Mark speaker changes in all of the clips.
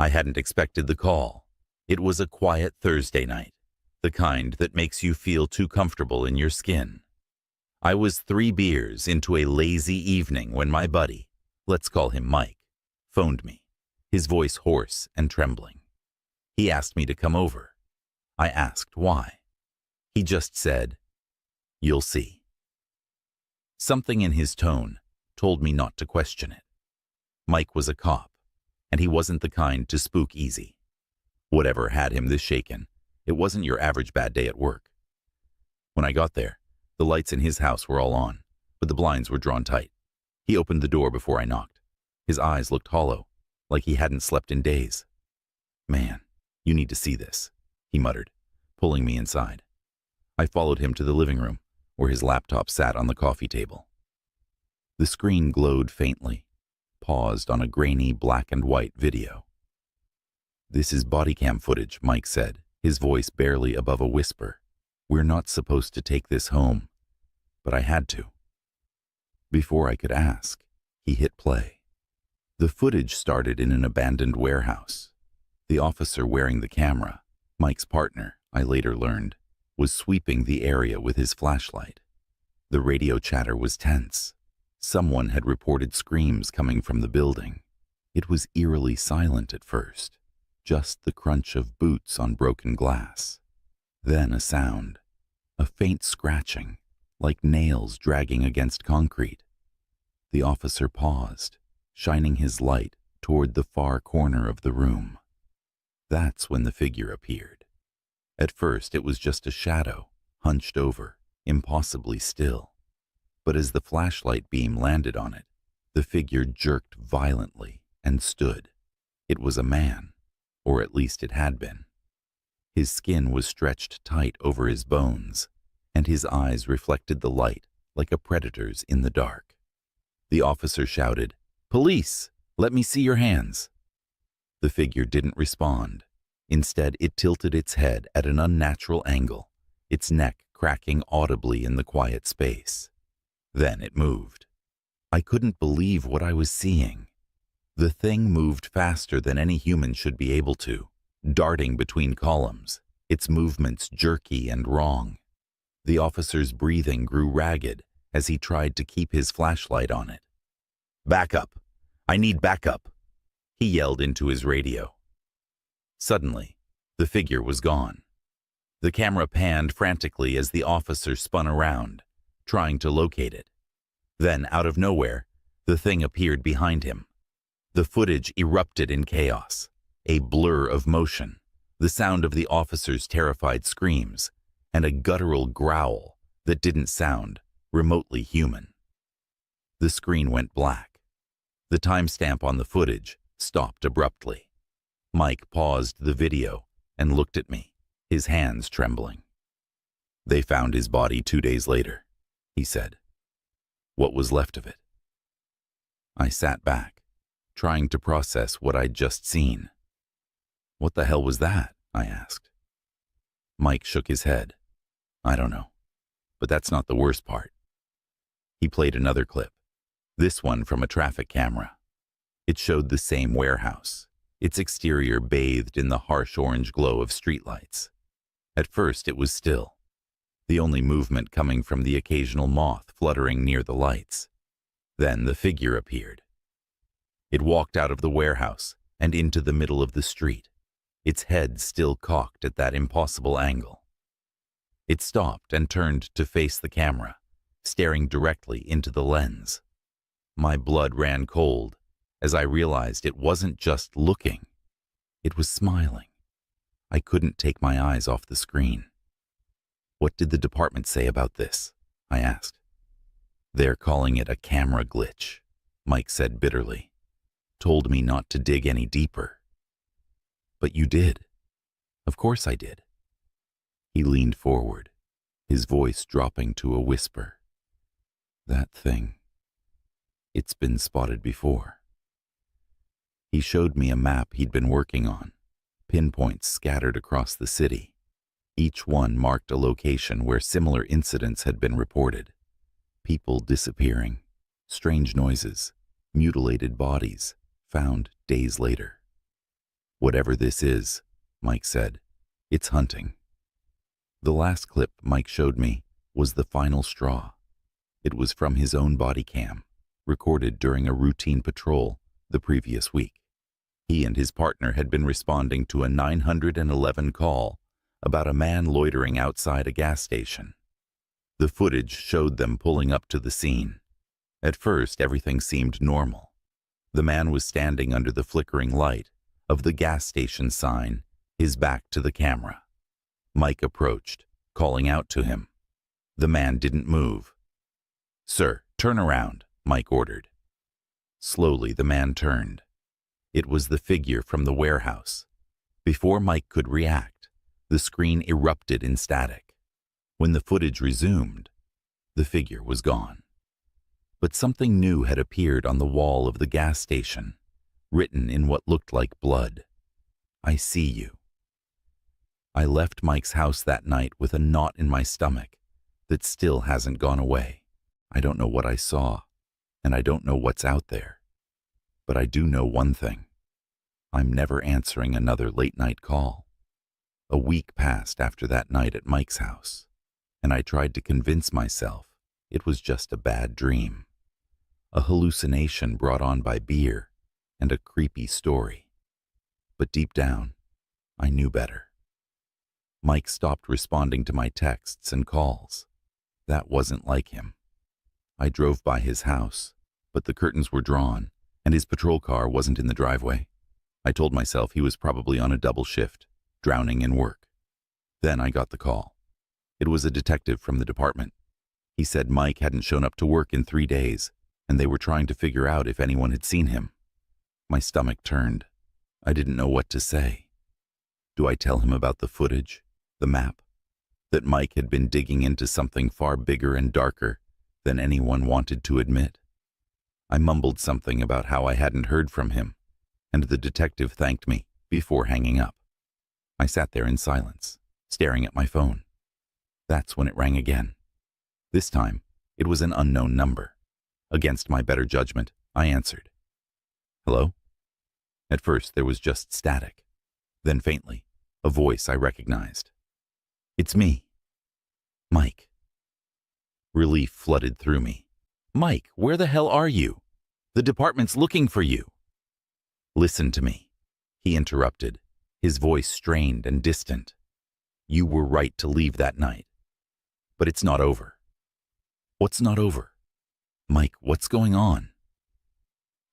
Speaker 1: I hadn't expected the call. It was a quiet Thursday night, the kind that makes you feel too comfortable in your skin. I was 3 beers into a lazy evening when my buddy, let's call him Mike, phoned me, his voice hoarse and trembling. He asked me to come over. I asked why. He just said, "You'll see." Something in his tone told me not to question it. Mike was a cop, and he wasn't the kind to spook easy. Whatever had him this shaken, it wasn't your average bad day at work. When I got there, the lights in his house were all on, but the blinds were drawn tight. He opened the door before I knocked. His eyes looked hollow, like he hadn't slept in days. "Man, you need to see this," he muttered, pulling me inside. I followed him to the living room, where his laptop sat on the coffee table. The screen glowed faintly, paused on a grainy black and white video. "This is body cam footage," Mike said, his voice barely above a whisper. "We're not supposed to take this home, but I had to." Before I could ask, he hit play. The footage started in an abandoned warehouse. The officer wearing the camera, Mike's partner, I later learned, was sweeping the area with his flashlight. The radio chatter was tense. Someone had reported screams coming from the building. It was eerily silent at first, just the crunch of boots on broken glass. Then a sound, a faint scratching, like nails dragging against concrete. The officer paused, shining his light toward the far corner of the room. That's when the figure appeared. At first it was just a shadow, hunched over, impossibly still. But as the flashlight beam landed on it, the figure jerked violently and stood. It was a man, or at least it had been. His skin was stretched tight over his bones, and his eyes reflected the light like a predator's in the dark. The officer shouted, "Police! Let me see your hands!" The figure didn't respond. Instead, it tilted its head at an unnatural angle, its neck cracking audibly in the quiet space. Then it moved. I couldn't believe what I was seeing. The thing moved faster than any human should be able to, darting between columns, its movements jerky and wrong. The officer's breathing grew ragged as he tried to keep his flashlight on it. "Backup! I need backup!" he yelled into his radio. Suddenly, the figure was gone. The camera panned frantically as the officer spun around, trying to locate it. Then, out of nowhere, the thing appeared behind him. The footage erupted in chaos, a blur of motion, the sound of the officer's terrified screams, and a guttural growl that didn't sound remotely human. The screen went black. The timestamp on the footage stopped abruptly. Mike paused the video and looked at me, his hands trembling. "They found his body 2 days later," he said. "What was left of it?" I sat back, trying to process what I'd just seen. "What the hell was that?" I asked. Mike shook his head. "I don't know. But that's not the worst part." He played another clip, this one from a traffic camera. It showed the same warehouse, its exterior bathed in the harsh orange glow of streetlights. At first it was still, the only movement coming from the occasional moth fluttering near the lights. Then the figure appeared. It walked out of the warehouse and into the middle of the street, its head still cocked at that impossible angle. It stopped and turned to face the camera, staring directly into the lens. My blood ran cold as I realized it wasn't just looking, it was smiling. I couldn't take my eyes off the screen. "What did the department say about this?" I asked. "They're calling it a camera glitch," Mike said bitterly. "Told me not to dig any deeper." "But you did." "Of course I did." He leaned forward, his voice dropping to a whisper. "That thing, it's been spotted before." He showed me a map he'd been working on, pinpoints scattered across the city. Each one marked a location where similar incidents had been reported. People disappearing, strange noises, mutilated bodies found days later. "Whatever this is," Mike said, "it's hunting." The last clip Mike showed me was the final straw. It was from his own body cam, recorded during a routine patrol the previous week. He and his partner had been responding to a 911 call about a man loitering outside a gas station. The footage showed them pulling up to the scene. At first, everything seemed normal. The man was standing under the flickering light of the gas station sign, his back to the camera. Mike approached, calling out to him. The man didn't move. "Sir, turn around," Mike ordered. Slowly, the man turned. It was the figure from the warehouse. Before Mike could react, the screen erupted in static. When the footage resumed, the figure was gone. But something new had appeared on the wall of the gas station, written in what looked like blood. "I see you." I left Mike's house that night with a knot in my stomach that still hasn't gone away. I don't know what I saw, and I don't know what's out there. But I do know one thing. I'm never answering another late-night call. A week passed after that night at Mike's house, and I tried to convince myself it was just a bad dream, a hallucination brought on by beer and a creepy story. But deep down, I knew better. Mike stopped responding to my texts and calls. That wasn't like him. I drove by his house, but the curtains were drawn, and his patrol car wasn't in the driveway. I told myself he was probably on a double shift, drowning in work. Then I got the call. It was a detective from the department. He said Mike hadn't shown up to work in 3 days, and they were trying to figure out if anyone had seen him. My stomach turned. I didn't know what to say. Do I tell him about the footage, the map, that Mike had been digging into something far bigger and darker than anyone wanted to admit? I mumbled something about how I hadn't heard from him, and the detective thanked me before hanging up. I sat there in silence, staring at my phone. That's when it rang again. This time, it was an unknown number. Against my better judgment, I answered. "Hello?" At first, there was just static. Then faintly, a voice I recognized. "It's me. Mike." Relief flooded through me. "Mike, where the hell are you? The department's looking for you." "Listen to me," he interrupted, his voice strained and distant. "You were right to leave that night. But it's not over." "What's not over?" "Mike, what's going on?"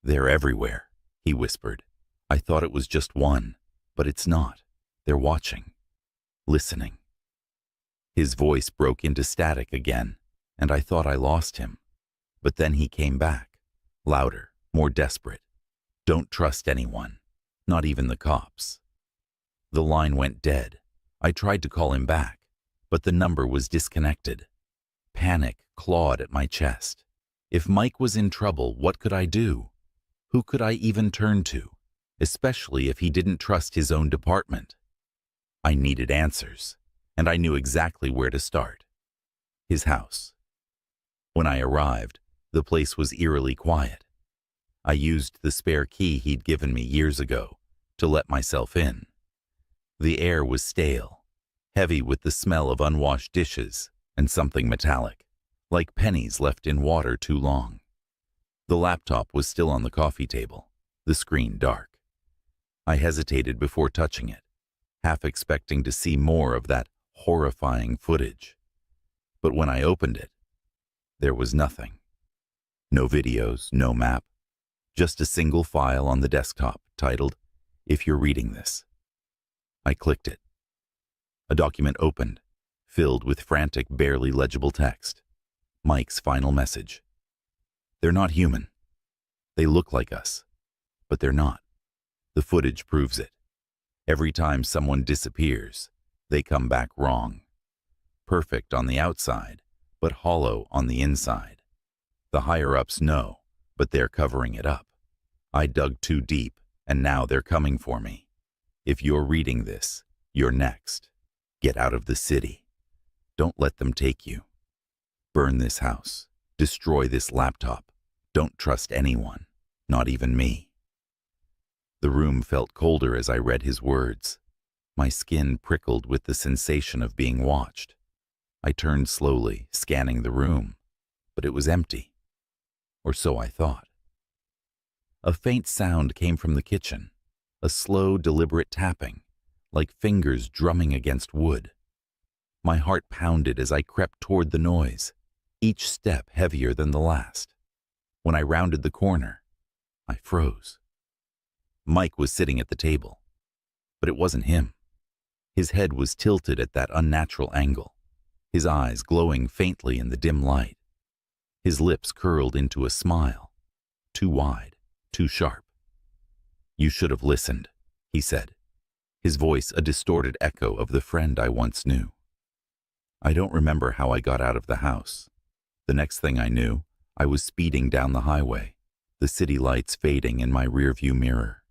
Speaker 1: "They're everywhere," he whispered. "I thought it was just one, but it's not. They're watching, listening." His voice broke into static again, and I thought I lost him. But then he came back, louder, more desperate. "Don't trust anyone, not even the cops." The line went dead. I tried to call him back, but the number was disconnected. Panic clawed at my chest. If Mike was in trouble, what could I do? Who could I even turn to, especially if he didn't trust his own department? I needed answers, and I knew exactly where to start. His house. When I arrived, the place was eerily quiet. I used the spare key he'd given me years ago to let myself in. The air was stale, heavy with the smell of unwashed dishes and something metallic, like pennies left in water too long. The laptop was still on the coffee table, the screen dark. I hesitated before touching it, half expecting to see more of that horrifying footage. But when I opened it, there was nothing. No videos, no map, just a single file on the desktop titled, "If you're reading this." I clicked it. A document opened, filled with frantic, barely legible text. Mike's final message. "They're not human. They look like us, but they're not. The footage proves it. Every time someone disappears, they come back wrong. Perfect on the outside, but hollow on the inside. The higher-ups know, but they're covering it up. I dug too deep, and now they're coming for me. If you're reading this, you're next. Get out of the city. Don't let them take you. Burn this house. Destroy this laptop. Don't trust anyone, not even me." The room felt colder as I read his words. My skin prickled with the sensation of being watched. I turned slowly, scanning the room, but it was empty. Or so I thought. A faint sound came from the kitchen, a slow, deliberate tapping, like fingers drumming against wood. My heart pounded as I crept toward the noise, each step heavier than the last. When I rounded the corner, I froze. Mike was sitting at the table, but it wasn't him. His head was tilted at that unnatural angle, his eyes glowing faintly in the dim light. His lips curled into a smile, too wide, too sharp. "You should have listened," he said, his voice a distorted echo of the friend I once knew. I don't remember how I got out of the house. The next thing I knew, I was speeding down the highway, the city lights fading in my rearview mirror.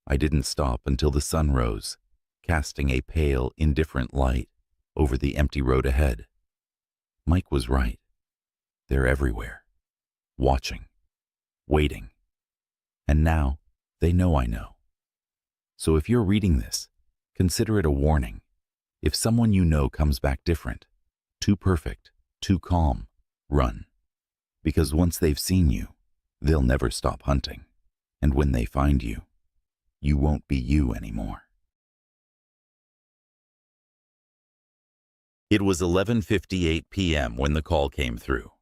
Speaker 1: I didn't stop until the sun rose, casting a pale, indifferent light over the empty road ahead. Mike was right. They're everywhere, watching, waiting. And now, they know I know. So if you're reading this, consider it a warning. If someone you know comes back different, too perfect, too calm, run. Because once they've seen you, they'll never stop hunting. And when they find you, you won't be you anymore. It was 11:58 p.m. when the call came through.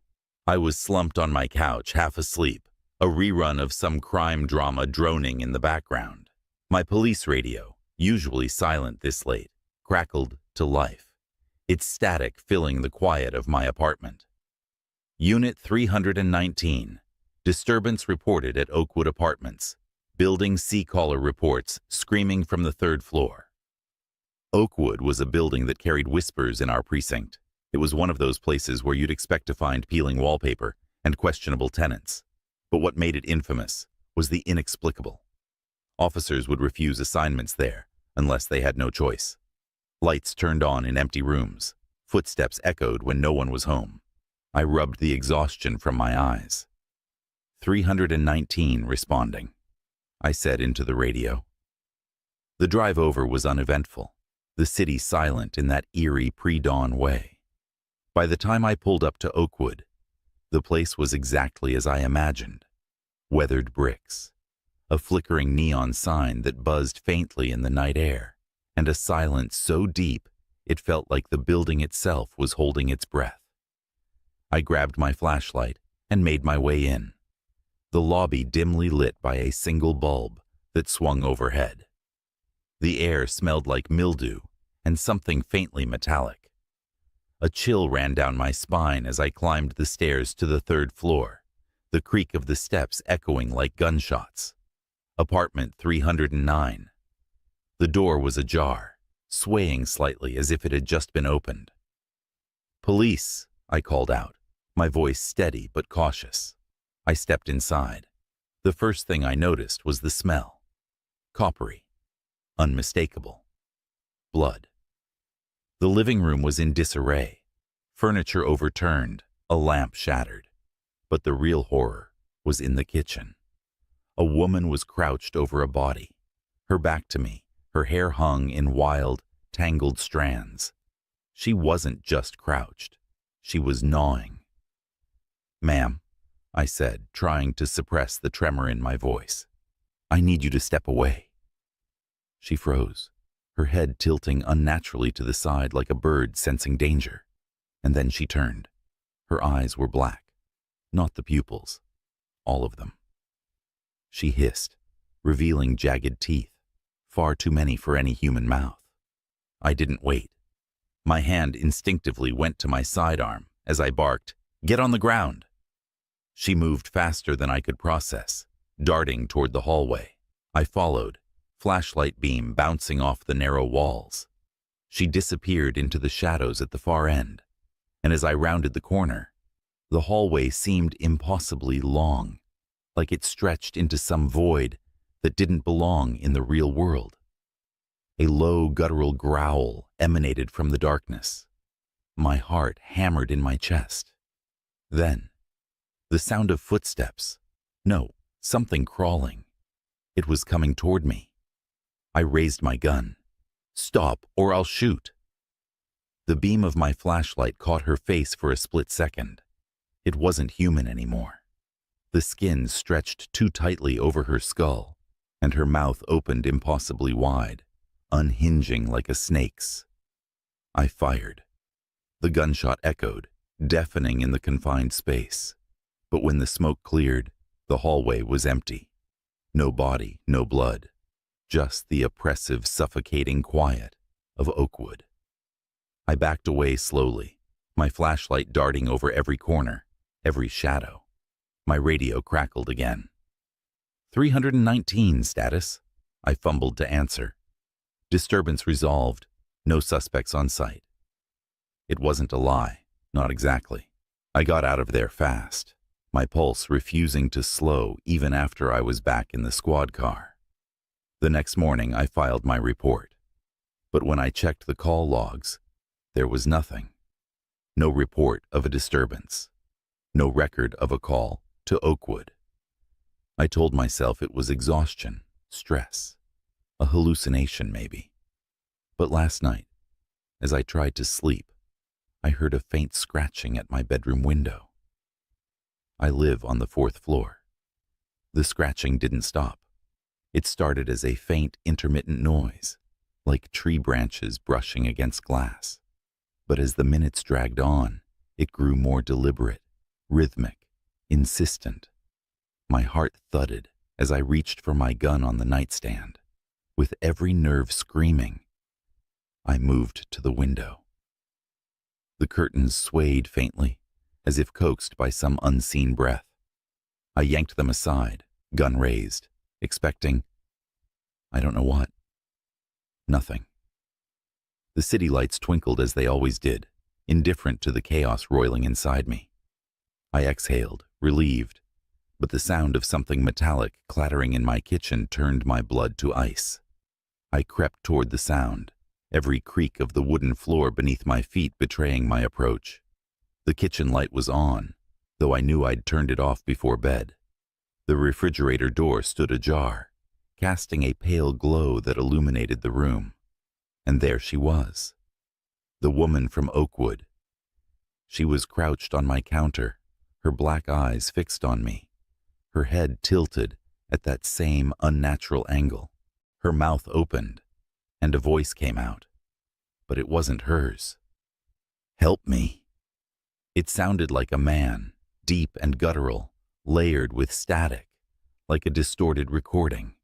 Speaker 1: I was slumped on my couch, half asleep, a rerun of some crime drama droning in the background. My police radio, usually silent this late, crackled to life, its static filling the quiet of my apartment. Unit 319. Disturbance reported at Oakwood Apartments. Building C-caller reports screaming from the third floor. Oakwood was a building that carried whispers in our precinct. It was one of those places where you'd expect to find peeling wallpaper and questionable tenants. But what made it infamous was the inexplicable. Officers would refuse assignments there unless they had no choice. Lights turned on in empty rooms. Footsteps echoed when no one was home. I rubbed the exhaustion from my eyes. 319 responding, I said into the radio. The drive over was uneventful, the city silent in that eerie pre-dawn way. By the time I pulled up to Oakwood, the place was exactly as I imagined. Weathered bricks, a flickering neon sign that buzzed faintly in the night air, and a silence so deep it felt like the building itself was holding its breath. I grabbed my flashlight and made my way in, the lobby dimly lit by a single bulb that swung overhead. The air smelled like mildew and something faintly metallic. A chill ran down my spine as I climbed the stairs to the third floor, the creak of the steps echoing like gunshots. Apartment 309. The door was ajar, swaying slightly as if it had just been opened. "Police," I called out, my voice steady but cautious. I stepped inside. The first thing I noticed was the smell. Coppery. Unmistakable. Blood. The living room was in disarray. Furniture overturned, a lamp shattered. But the real horror was in the kitchen. A woman was crouched over a body, her back to me, her hair hung in wild, tangled strands. She wasn't just crouched. She was gnawing. "Ma'am," I said, trying to suppress the tremor in my voice, "I need you to step away." She froze, her head tilting unnaturally to the side like a bird sensing danger. And then she turned. Her eyes were black, not the pupils, all of them. She hissed, revealing jagged teeth, far too many for any human mouth. I didn't wait. My hand instinctively went to my sidearm as I barked, "Get on the ground!" She moved faster than I could process, darting toward the hallway. I followed, flashlight beam bouncing off the narrow walls. She disappeared into the shadows at the far end, and as I rounded the corner, the hallway seemed impossibly long, like it stretched into some void that didn't belong in the real world. A low guttural growl emanated from the darkness. My heart hammered in my chest. Then, the sound of footsteps. No, something crawling. It was coming toward me. I raised my gun. "Stop, or I'll shoot." The beam of my flashlight caught her face for a split second. It wasn't human anymore. The skin stretched too tightly over her skull, and her mouth opened impossibly wide, unhinging like a snake's. I fired. The gunshot echoed, deafening in the confined space. But when the smoke cleared, the hallway was empty. No body, no blood. Just the oppressive, suffocating quiet of Oakwood. I backed away slowly, my flashlight darting over every corner, every shadow. My radio crackled again. 319 status. I fumbled to answer. Disturbance resolved. No suspects on site. It wasn't a lie, not exactly. I got out of there fast, my pulse refusing to slow even after I was back in the squad car. The next morning I filed my report. But when I checked the call logs, there was nothing. No report of a disturbance. No record of a call to Oakwood. I told myself it was exhaustion, stress, a hallucination maybe. But last night, as I tried to sleep, I heard a faint scratching at my bedroom window. I live on the 4th floor. The scratching didn't stop. It started as a faint, intermittent noise, like tree branches brushing against glass. But as the minutes dragged on, it grew more deliberate, rhythmic, insistent. My heart thudded as I reached for my gun on the nightstand. With every nerve screaming, I moved to the window. The curtains swayed faintly, as if coaxed by some unseen breath. I yanked them aside, gun raised, expecting, I don't know what. Nothing. The city lights twinkled as they always did, indifferent to the chaos roiling inside me. I exhaled, relieved, but the sound of something metallic clattering in my kitchen turned my blood to ice. I crept toward the sound, every creak of the wooden floor beneath my feet betraying my approach. The kitchen light was on, though I knew I'd turned it off before bed. The refrigerator door stood ajar, casting a pale glow that illuminated the room. And there she was, the woman from Oakwood. She was crouched on my counter, her black eyes fixed on me, her head tilted at that same unnatural angle. Her mouth opened, and a voice came out, but it wasn't hers. "Help me." It sounded like a man, deep and guttural, layered with static, like a distorted recording.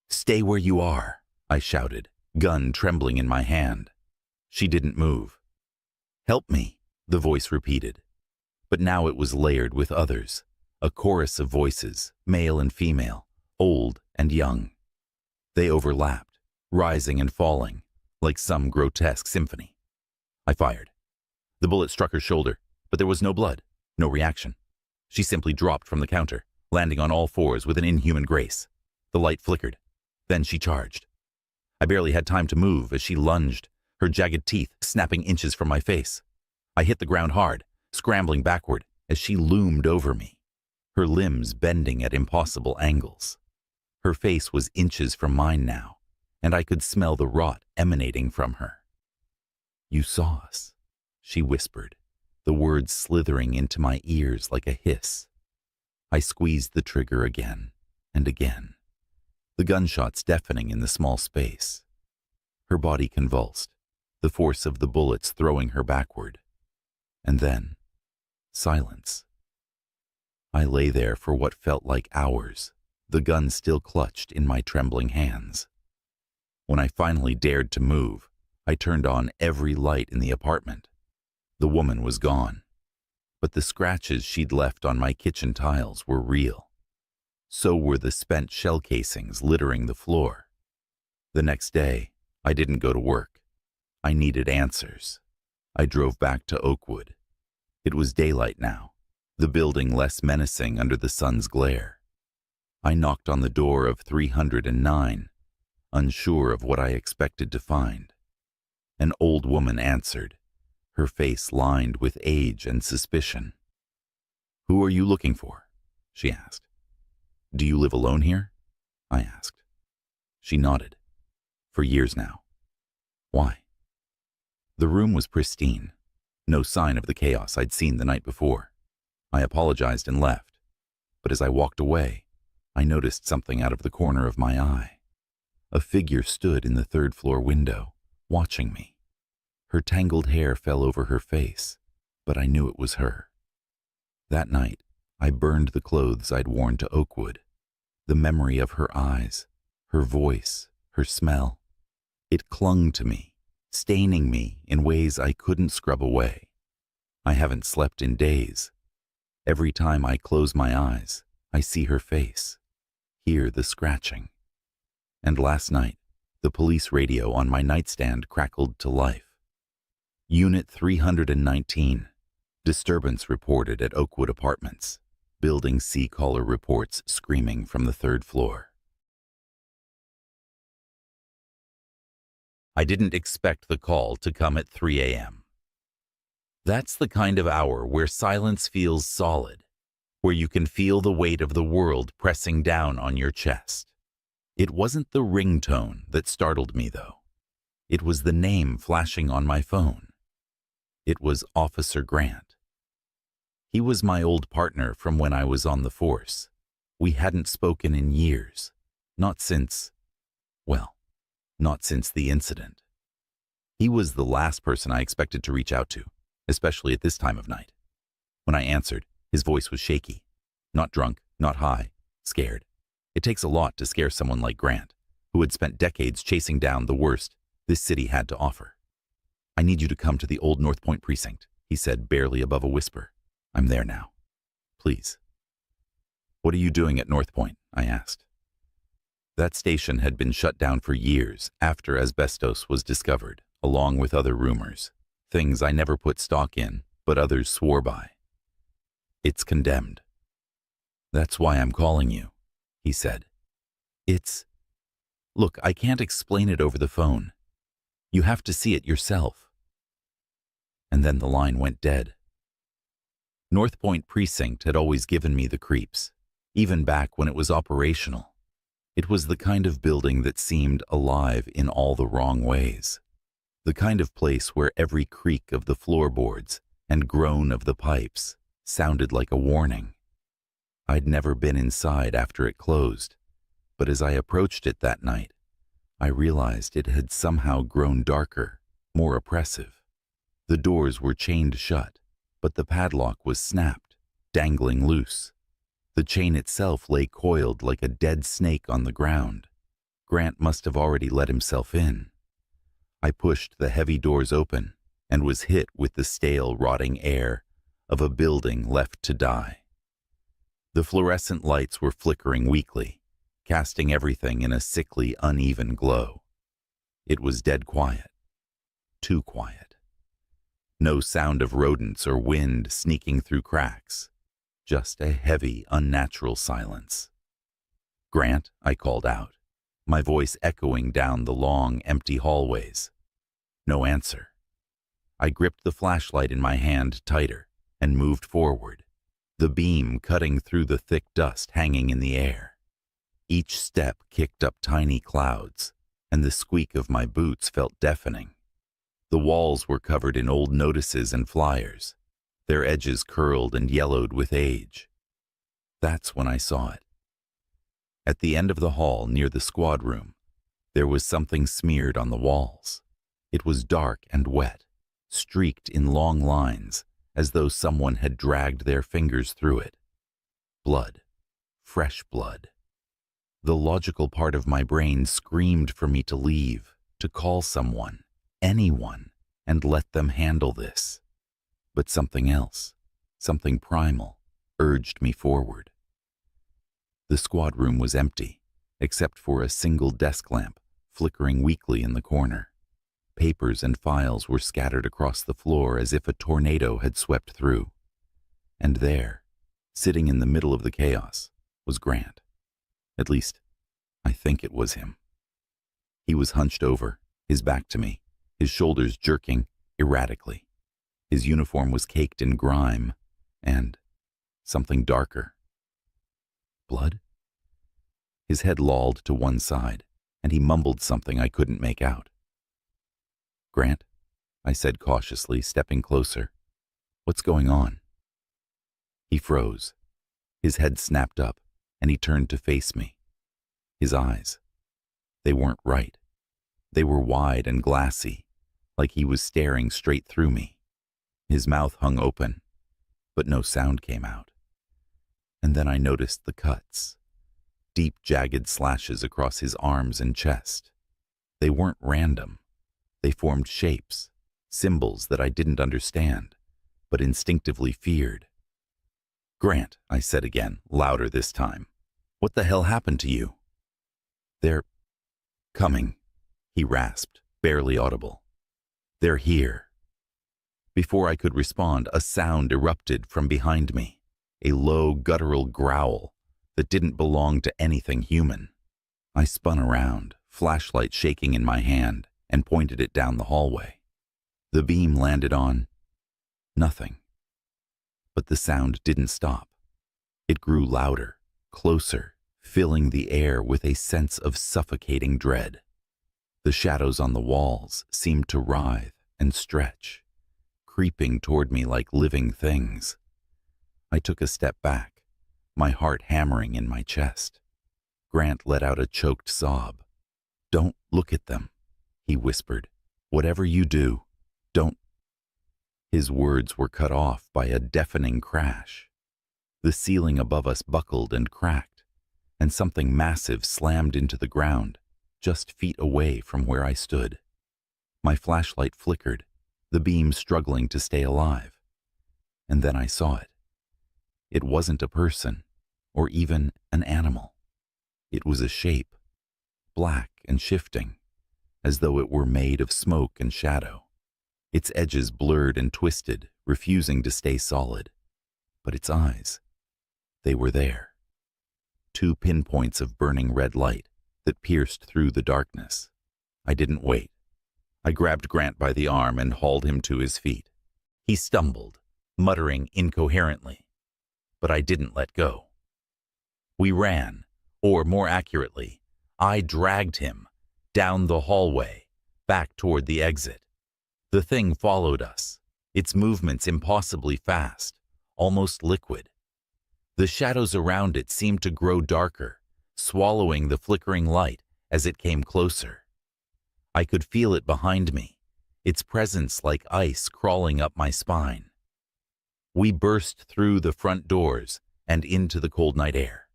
Speaker 1: "Stay where you are," I shouted, gun trembling in my hand. She didn't move. "Help me," the voice repeated. But now it was layered with others, a chorus of voices, male and female, old and young. They overlapped, rising and falling, like some grotesque symphony. I fired. The bullet struck her shoulder, but there was no blood, no reaction. She simply dropped from the counter, landing on all fours with an inhuman grace. The light flickered. Then she charged. I barely had time to move as she lunged, her jagged teeth snapping inches from my face. I hit the ground hard, scrambling backward as she loomed over me, her limbs bending at impossible angles. Her face was inches from mine now, and I could smell the rot emanating from her. "You saw us," she whispered, the words slithering into my ears like a hiss. I squeezed the trigger again and again, the gunshots deafening in the small space. Her body convulsed, the force of the bullets throwing her backward. And then, silence. I lay there for what felt like hours, the gun still clutched in my trembling hands. When I finally dared to move, I turned on every light in the apartment. The woman was gone, but the scratches she'd left on my kitchen tiles were real. So were the spent shell casings littering the floor. The next day, I didn't go to work. I needed answers. I drove back to Oakwood. It was daylight now, the building less menacing under the sun's glare. I knocked on the door of 309, unsure of what I expected to find. An old woman answered, her face lined with age and suspicion. "Who are you looking for?" she asked. "Do you live alone here?" I asked. She nodded. For years now. Why? The room was pristine. No sign of the chaos I'd seen the night before. I apologized and left. But as I walked away, I noticed something out of the corner of my eye. A figure stood in the third-floor window, watching me. Her tangled hair fell over her face, but I knew it was her. That night, I burned the clothes I'd worn to Oakwood. The memory of her eyes, her voice, her smell. It clung to me, staining me in ways I couldn't scrub away. I haven't slept in days. Every time I close my eyes, I see her face, hear the scratching. And last night, the police radio on my nightstand crackled to life. Unit 319. Disturbance reported at Oakwood Apartments. Building C caller reports screaming from the third floor. I didn't expect the call to come at 3 a.m. That's the kind of hour where silence feels solid, where you can feel the weight of the world pressing down on your chest. It wasn't the ringtone that startled me, though. It was the name flashing on my phone. It was Officer Grant. He was my old partner from when I was on the force. We hadn't spoken in years, not since the incident. He was the last person I expected to reach out to, especially at this time of night. When I answered, his voice was shaky. Not drunk, not high, scared. It takes a lot to scare someone like Grant, who had spent decades chasing down the worst this city had to offer. I need you to come to the old North Point precinct, he said, barely above a whisper. I'm there now. Please. What are you doing at North Point? I asked. That station had been shut down for years after asbestos was discovered, along with other rumors, things I never put stock in, but others swore by. It's condemned. That's why I'm calling you, he said. Look, I can't explain it over the phone. You have to see it yourself. And then the line went dead. North Point Precinct had always given me the creeps, even back when it was operational. It was the kind of building that seemed alive in all the wrong ways. The kind of place where every creak of the floorboards and groan of the pipes sounded like a warning. I'd never been inside after it closed, but as I approached it that night, I realized it had somehow grown darker, more oppressive. The doors were chained shut, but the padlock was snapped, dangling loose. The chain itself lay coiled like a dead snake on the ground. Grant must have already let himself in. I pushed the heavy doors open and was hit with the stale, rotting air of a building left to die. The fluorescent lights were flickering weakly, casting everything in a sickly, uneven glow. It was dead quiet. Too quiet. No sound of rodents or wind sneaking through cracks. Just a heavy, unnatural silence. Grant, I called out, my voice echoing down the long, empty hallways. No answer. I gripped the flashlight in my hand tighter and moved forward, the beam cutting through the thick dust hanging in the air. Each step kicked up tiny clouds, and the squeak of my boots felt deafening. The walls were covered in old notices and flyers, their edges curled and yellowed with age. That's when I saw it. At the end of the hall near the squad room, there was something smeared on the walls. It was dark and wet, streaked in long lines, as though someone had dragged their fingers through it. Blood. Fresh blood. The logical part of my brain screamed for me to leave, to call someone, anyone, and let them handle this. But something else, something primal, urged me forward. The squad room was empty, except for a single desk lamp flickering weakly in the corner. Papers and files were scattered across the floor as if a tornado had swept through. And there, sitting in the middle of the chaos, was Grant. At least, I think it was him. He was hunched over, his back to me, his shoulders jerking erratically. His uniform was caked in grime and something darker. Blood? His head lolled to one side, and he mumbled something I couldn't make out. "Grant," I said cautiously, stepping closer. "What's going on?" He froze. His head snapped up, and he turned to face me. His eyes, they weren't right. They were wide and glassy, like he was staring straight through me. His mouth hung open, but no sound came out. And then I noticed the cuts. Deep, jagged slashes across his arms and chest. They weren't random. They formed shapes, symbols that I didn't understand, but instinctively feared. "Grant," I said again, louder this time. "What the hell happened to you?" "They're coming," he rasped, barely audible. "They're here." Before I could respond, a sound erupted from behind me, a low, guttural growl that didn't belong to anything human. I spun around, flashlight shaking in my hand, and pointed it down the hallway. The beam landed on nothing. But the sound didn't stop. It grew louder, closer, filling the air with a sense of suffocating dread. The shadows on the walls seemed to writhe and stretch, creeping toward me like living things. I took a step back, my heart hammering in my chest. Grant let out a choked sob. "Don't look at them," he whispered. "Whatever you do, don't." His words were cut off by a deafening crash. The ceiling above us buckled and cracked, and something massive slammed into the ground, just feet away from where I stood. My flashlight flickered, the beam struggling to stay alive. And then I saw it. It wasn't a person, or even an animal. It was a shape, black and shifting, as though it were made of smoke and shadow. Its edges blurred and twisted, refusing to stay solid. But its eyes, they were there. 2 pinpoints of burning red light that pierced through the darkness. I didn't wait. I grabbed Grant by the arm and hauled him to his feet. He stumbled, muttering incoherently, but I didn't let go. We ran, or more accurately, I dragged him down the hallway, back toward the exit. The thing followed us, its movements impossibly fast, almost liquid. The shadows around it seemed to grow darker, swallowing the flickering light as it came closer. I could feel it behind me, its presence like ice crawling up my spine. We burst through the front doors and into the cold night air.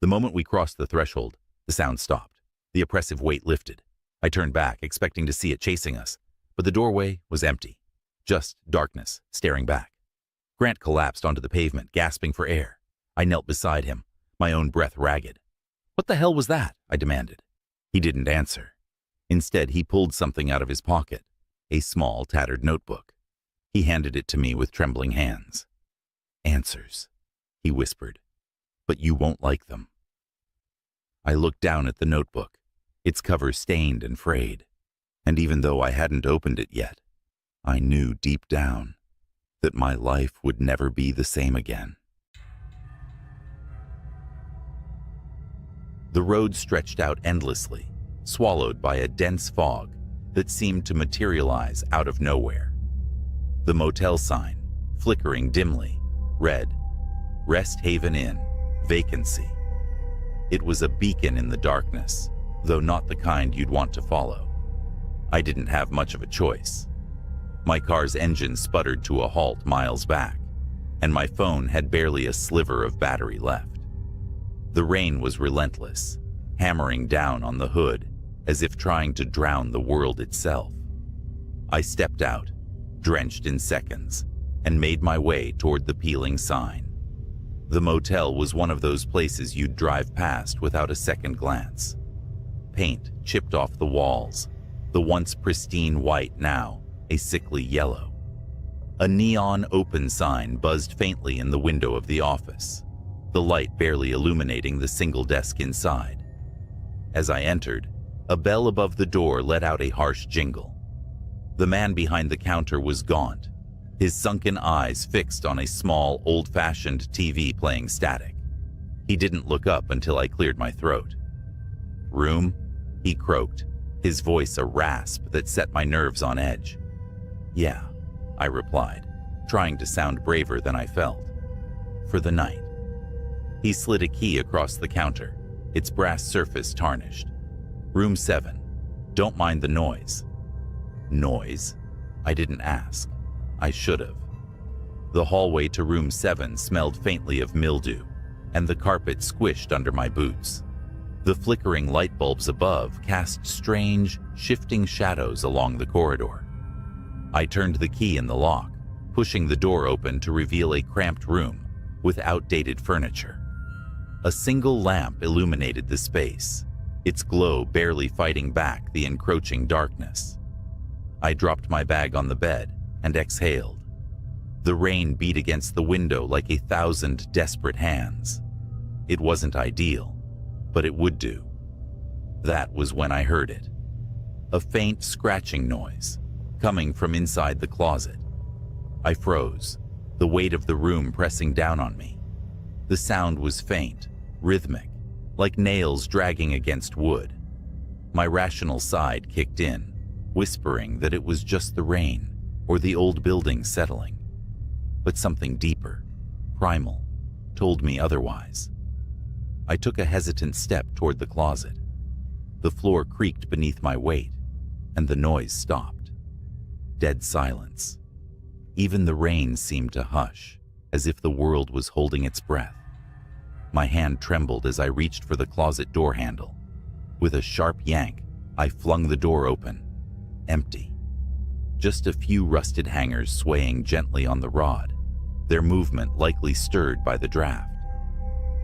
Speaker 1: The moment we crossed the threshold, the sound stopped. The oppressive weight lifted. I turned back, expecting to see it chasing us, but the doorway was empty. Just darkness, staring back. Grant collapsed onto the pavement, gasping for air. I knelt beside him, my own breath ragged. "What the hell was that?" I demanded. He didn't answer. Instead, he pulled something out of his pocket, a small, tattered notebook. He handed it to me with trembling hands. "Answers," he whispered, "but you won't like them." I looked down at the notebook, its cover stained and frayed, and even though I hadn't opened it yet, I knew deep down that my life would never be the same again. The road stretched out endlessly, swallowed by a dense fog that seemed to materialize out of nowhere. The motel sign, flickering dimly, read, "Rest Haven Inn, vacancy." It was a beacon in the darkness, though not the kind you'd want to follow. I didn't have much of a choice. My car's engine sputtered to a halt miles back, and my phone had barely a sliver of battery left. The rain was relentless, hammering down on the hood as if trying to drown the world itself. I stepped out, drenched in seconds, and made my way toward the peeling sign. The motel was one of those places you'd drive past without a second glance. Paint chipped off the walls, the once pristine white now a sickly yellow. A neon open sign buzzed faintly in the window of the office, the light barely illuminating the single desk inside. As I entered, a bell above the door let out a harsh jingle. The man behind the counter was gaunt, his sunken eyes fixed on a small, old-fashioned TV playing static. He didn't look up until I cleared my throat. "Room?" he croaked, his voice a rasp that set my nerves on edge. "Yeah," I replied, trying to sound braver than I felt. "For the night." He slid a key across the counter, its brass surface tarnished. "Room 7. Don't mind the noise." Noise? I didn't ask. I should have. The hallway to room 7 smelled faintly of mildew, and the carpet squished under my boots. The flickering light bulbs above cast strange, shifting shadows along the corridor. I turned the key in the lock, pushing the door open to reveal a cramped room with outdated furniture. A single lamp illuminated the space, its glow barely fighting back the encroaching darkness. I dropped my bag on the bed and exhaled. The rain beat against the window like 1,000 desperate hands. It wasn't ideal, but it would do. That was when I heard it. A faint scratching noise, coming from inside the closet. I froze, the weight of the room pressing down on me. The sound was faint, rhythmic, like nails dragging against wood. My rational side kicked in, whispering that it was just the rain or the old building settling. But something deeper, primal, told me otherwise. I took a hesitant step toward the closet. The floor creaked beneath my weight, and the noise stopped. Dead silence. Even the rain seemed to hush, as if the world was holding its breath. My hand trembled as I reached for the closet door handle. With a sharp yank, I flung the door open. Empty. Just a few rusted hangers swaying gently on the rod, their movement likely stirred by the draft.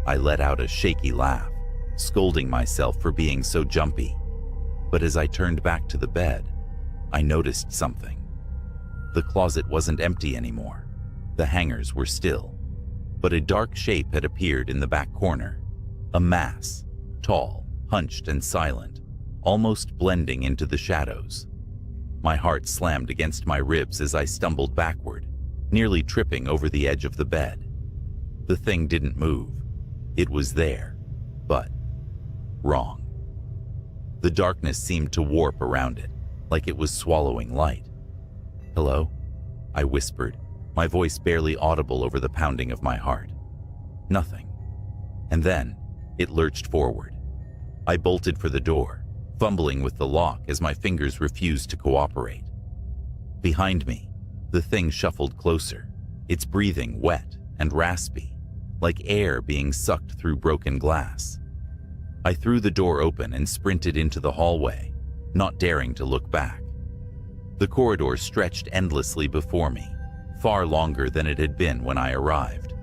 Speaker 1: I let out a shaky laugh, scolding myself for being so jumpy. But as I turned back to the bed, I noticed something. The closet wasn't empty anymore. The hangers were still. But a dark shape had appeared in the back corner. A mass, tall, hunched and silent, almost blending into the shadows. My heart slammed against my ribs as I stumbled backward, nearly tripping over the edge of the bed. The thing didn't move. It was there, but wrong. The darkness seemed to warp around it, like it was swallowing light. "Hello?" I whispered, my voice barely audible over the pounding of my heart. Nothing. And then it lurched forward. I bolted for the door, fumbling with the lock as my fingers refused to cooperate. Behind me, the thing shuffled closer, its breathing wet and raspy, like air being sucked through broken glass. I threw the door open and sprinted into the hallway, not daring to look back. The corridor stretched endlessly before me, far longer than it had been when I arrived.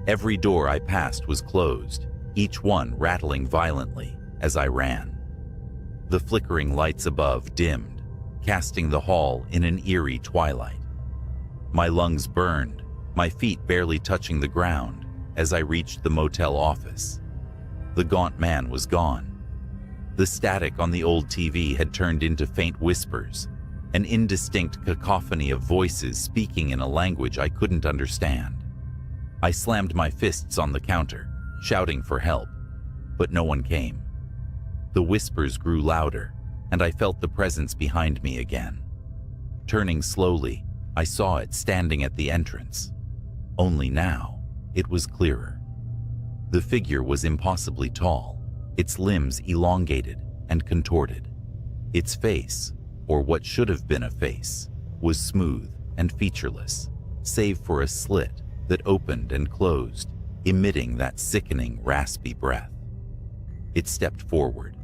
Speaker 1: Every door I passed was closed, each one rattling violently as I ran. The flickering lights above dimmed, casting the hall in an eerie twilight. My lungs burned, my feet barely touching the ground as I reached the motel office. The gaunt man was gone. The static on the old TV had turned into faint whispers, an indistinct cacophony of voices speaking in a language I couldn't understand. I slammed my fists on the counter, shouting for help, but no one came. The whispers grew louder, and I felt the presence behind me again. Turning slowly, I saw it standing at the entrance. Only now, it was clearer. The figure was impossibly tall, its limbs elongated and contorted. Its face, or what should have been a face, was smooth and featureless, save for a slit that opened and closed, emitting that sickening, raspy breath. It stepped forward,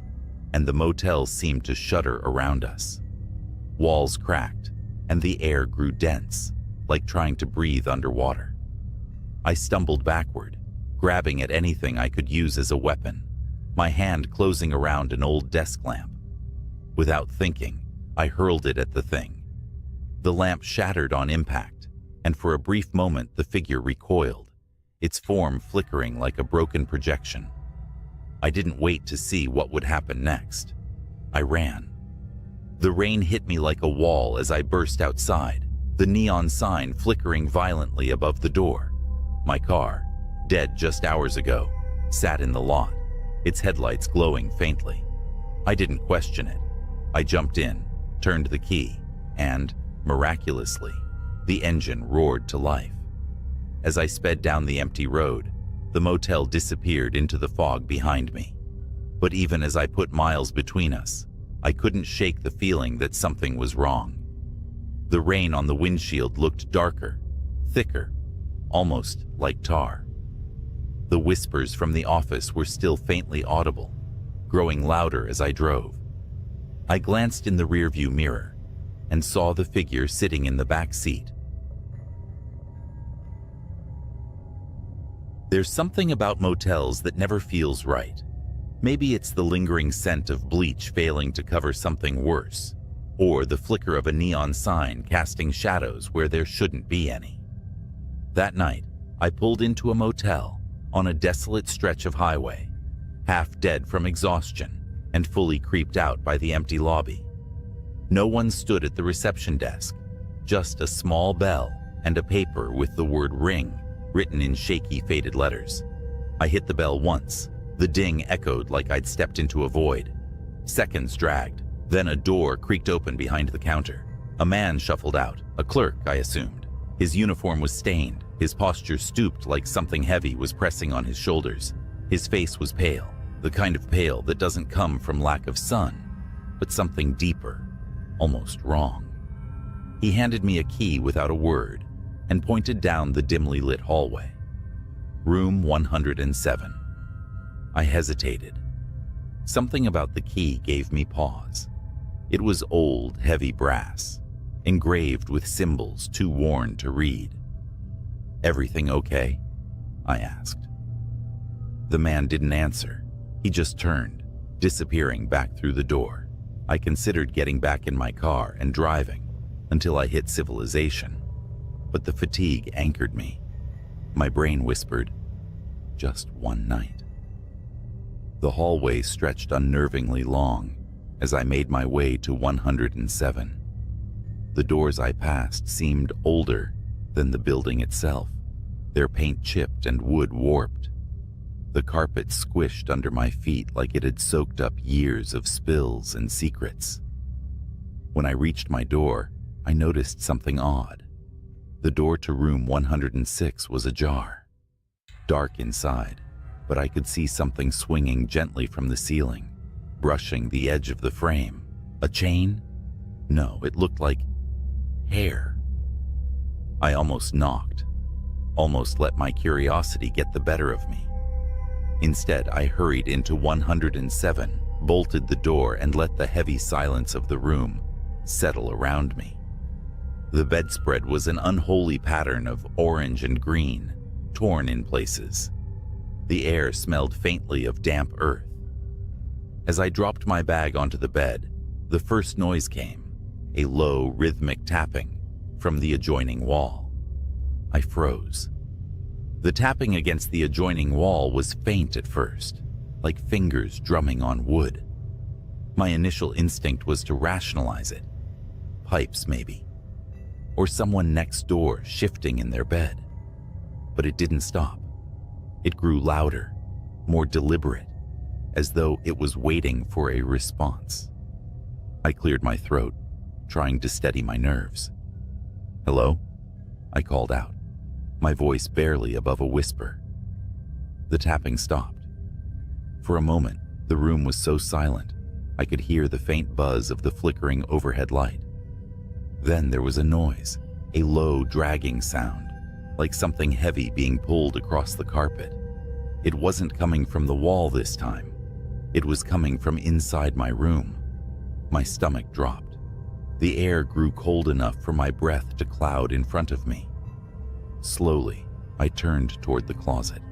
Speaker 1: and the motel seemed to shudder around us. Walls cracked, and the air grew dense, like trying to breathe underwater. I stumbled backward, grabbing at anything I could use as a weapon, my hand closing around an old desk lamp. Without thinking, I hurled it at the thing. The lamp shattered on impact, and for a brief moment the figure recoiled, its form flickering like a broken projection. I didn't wait to see what would happen next. I ran. The rain hit me like a wall as I burst outside, the neon sign flickering violently above the door. My car, dead just hours ago, sat in the lot, its headlights glowing faintly. I didn't question it. I jumped in, turned the key, and, miraculously, the engine roared to life. As I sped down the empty road, the motel disappeared into the fog behind me. But even as I put miles between us, I couldn't shake the feeling that something was wrong. The rain on the windshield looked darker, thicker, almost like tar. The whispers from the office were still faintly audible, growing louder as I drove. I glanced in the rearview mirror and saw the figure sitting in the back seat. There's something about motels that never feels right. Maybe it's the lingering scent of bleach failing to cover something worse, or the flicker of a neon sign casting shadows where there shouldn't be any. That night, I pulled into a motel on a desolate stretch of highway, half dead from exhaustion and fully creeped out by the empty lobby. No one stood at the reception desk, just a small bell and a paper with the word "ring" written in shaky, faded letters. I hit the bell once. The ding echoed like I'd stepped into a void. Seconds dragged. Then a door creaked open behind the counter. A man shuffled out, a clerk, I assumed. His uniform was stained, his posture stooped like something heavy was pressing on his shoulders. His face was pale, the kind of pale that doesn't come from lack of sun, but something deeper, almost wrong. He handed me a key without a word and pointed down the dimly lit hallway. Room 107. I hesitated. Something about the key gave me pause. It was old, heavy brass, engraved with symbols too worn to read. "Everything okay?" I asked. The man didn't answer. He just turned, disappearing back through the door. I considered getting back in my car and driving until I hit civilization, but the fatigue anchored me. My brain whispered, "Just one night." The hallway stretched unnervingly long as I made my way to 107. The doors I passed seemed older than the building itself, their paint chipped and wood warped. The carpet squished under my feet like it had soaked up years of spills and secrets. When I reached my door, I noticed something odd. The door to room 106 was ajar. Dark inside, but I could see something swinging gently from the ceiling, brushing the edge of the frame. A chain? No, it looked like hair. I almost knocked, almost let my curiosity get the better of me. Instead, I hurried into 107, bolted the door, and let the heavy silence of the room settle around me. The bedspread was an unholy pattern of orange and green, torn in places. The air smelled faintly of damp earth. As I dropped my bag onto the bed, the first noise came, a low, rhythmic tapping from the adjoining wall. I froze. The tapping against the adjoining wall was faint at first, like fingers drumming on wood. My initial instinct was to rationalize it. Pipes, maybe. Or someone next door shifting in their bed. But it didn't stop. It grew louder, more deliberate, as though it was waiting for a response. I cleared my throat, trying to steady my nerves. "Hello?" I called out, my voice barely above a whisper. The tapping stopped. For a moment, the room was so silent, I could hear the faint buzz of the flickering overhead light. Then there was a noise, a low, dragging sound, like something heavy being pulled across the carpet. It wasn't coming from the wall this time. It was coming from inside my room. My stomach dropped. The air grew cold enough for my breath to cloud in front of me. Slowly, I turned toward the closet.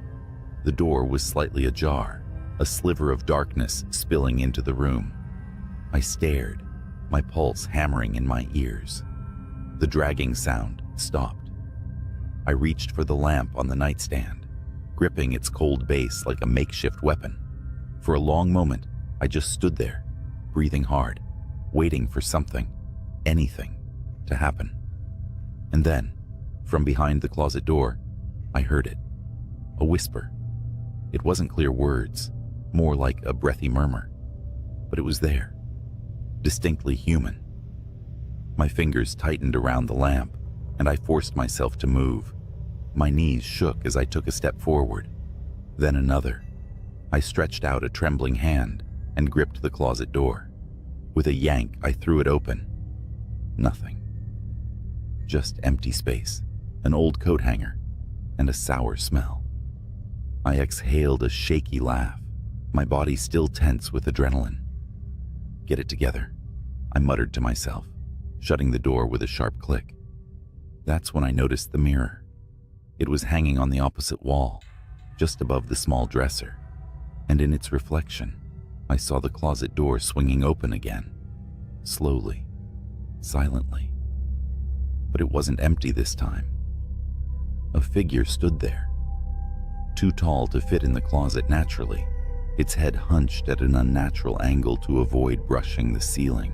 Speaker 1: The door was slightly ajar, a sliver of darkness spilling into the room. I stared, my pulse hammering in my ears. The dragging sound stopped. I reached for the lamp on the nightstand, gripping its cold base like a makeshift weapon. For a long moment, I just stood there, breathing hard, waiting for something, anything, to happen. And then, from behind the closet door, I heard it. A whisper. It wasn't clear words, more like a breathy murmur, but it was there, distinctly human. My fingers tightened around the lamp, and I forced myself to move. My knees shook as I took a step forward, then another. I stretched out a trembling hand and gripped the closet door. With a yank, I threw it open. Nothing. Just empty space, an old coat hanger, and a sour smell. I exhaled a shaky laugh, my body still tense with adrenaline. Get it together, I muttered to myself, shutting the door with a sharp click. That's when I noticed the mirror. It was hanging on the opposite wall, just above the small dresser, and in its reflection, I saw the closet door swinging open again, slowly, silently. But it wasn't empty this time. A figure stood there, too tall to fit in the closet naturally, its head hunched at an unnatural angle to avoid brushing the ceiling.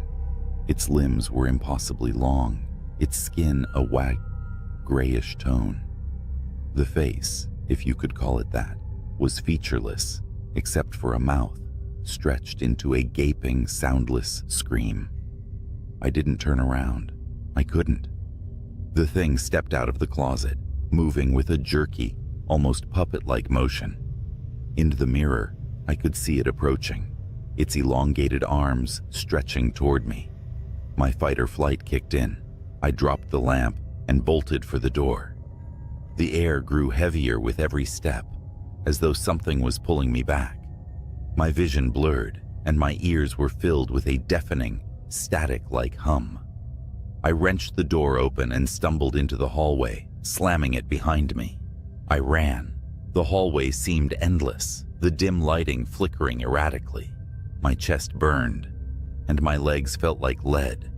Speaker 1: Its limbs were impossibly long, its skin a grayish tone. The face, if you could call it that, was featureless, except for a mouth stretched into a gaping, soundless scream. I didn't turn around. I couldn't. The thing stepped out of the closet, moving with a jerky, almost puppet-like motion. Into the mirror, I could see it approaching, its elongated arms stretching toward me. My fight or flight kicked in. I dropped the lamp and bolted for the door. The air grew heavier with every step, as though something was pulling me back. My vision blurred, and my ears were filled with a deafening, static-like hum. I wrenched the door open and stumbled into the hallway, slamming it behind me. I ran. The hallway seemed endless, the dim lighting flickering erratically. My chest burned, and my legs felt like lead,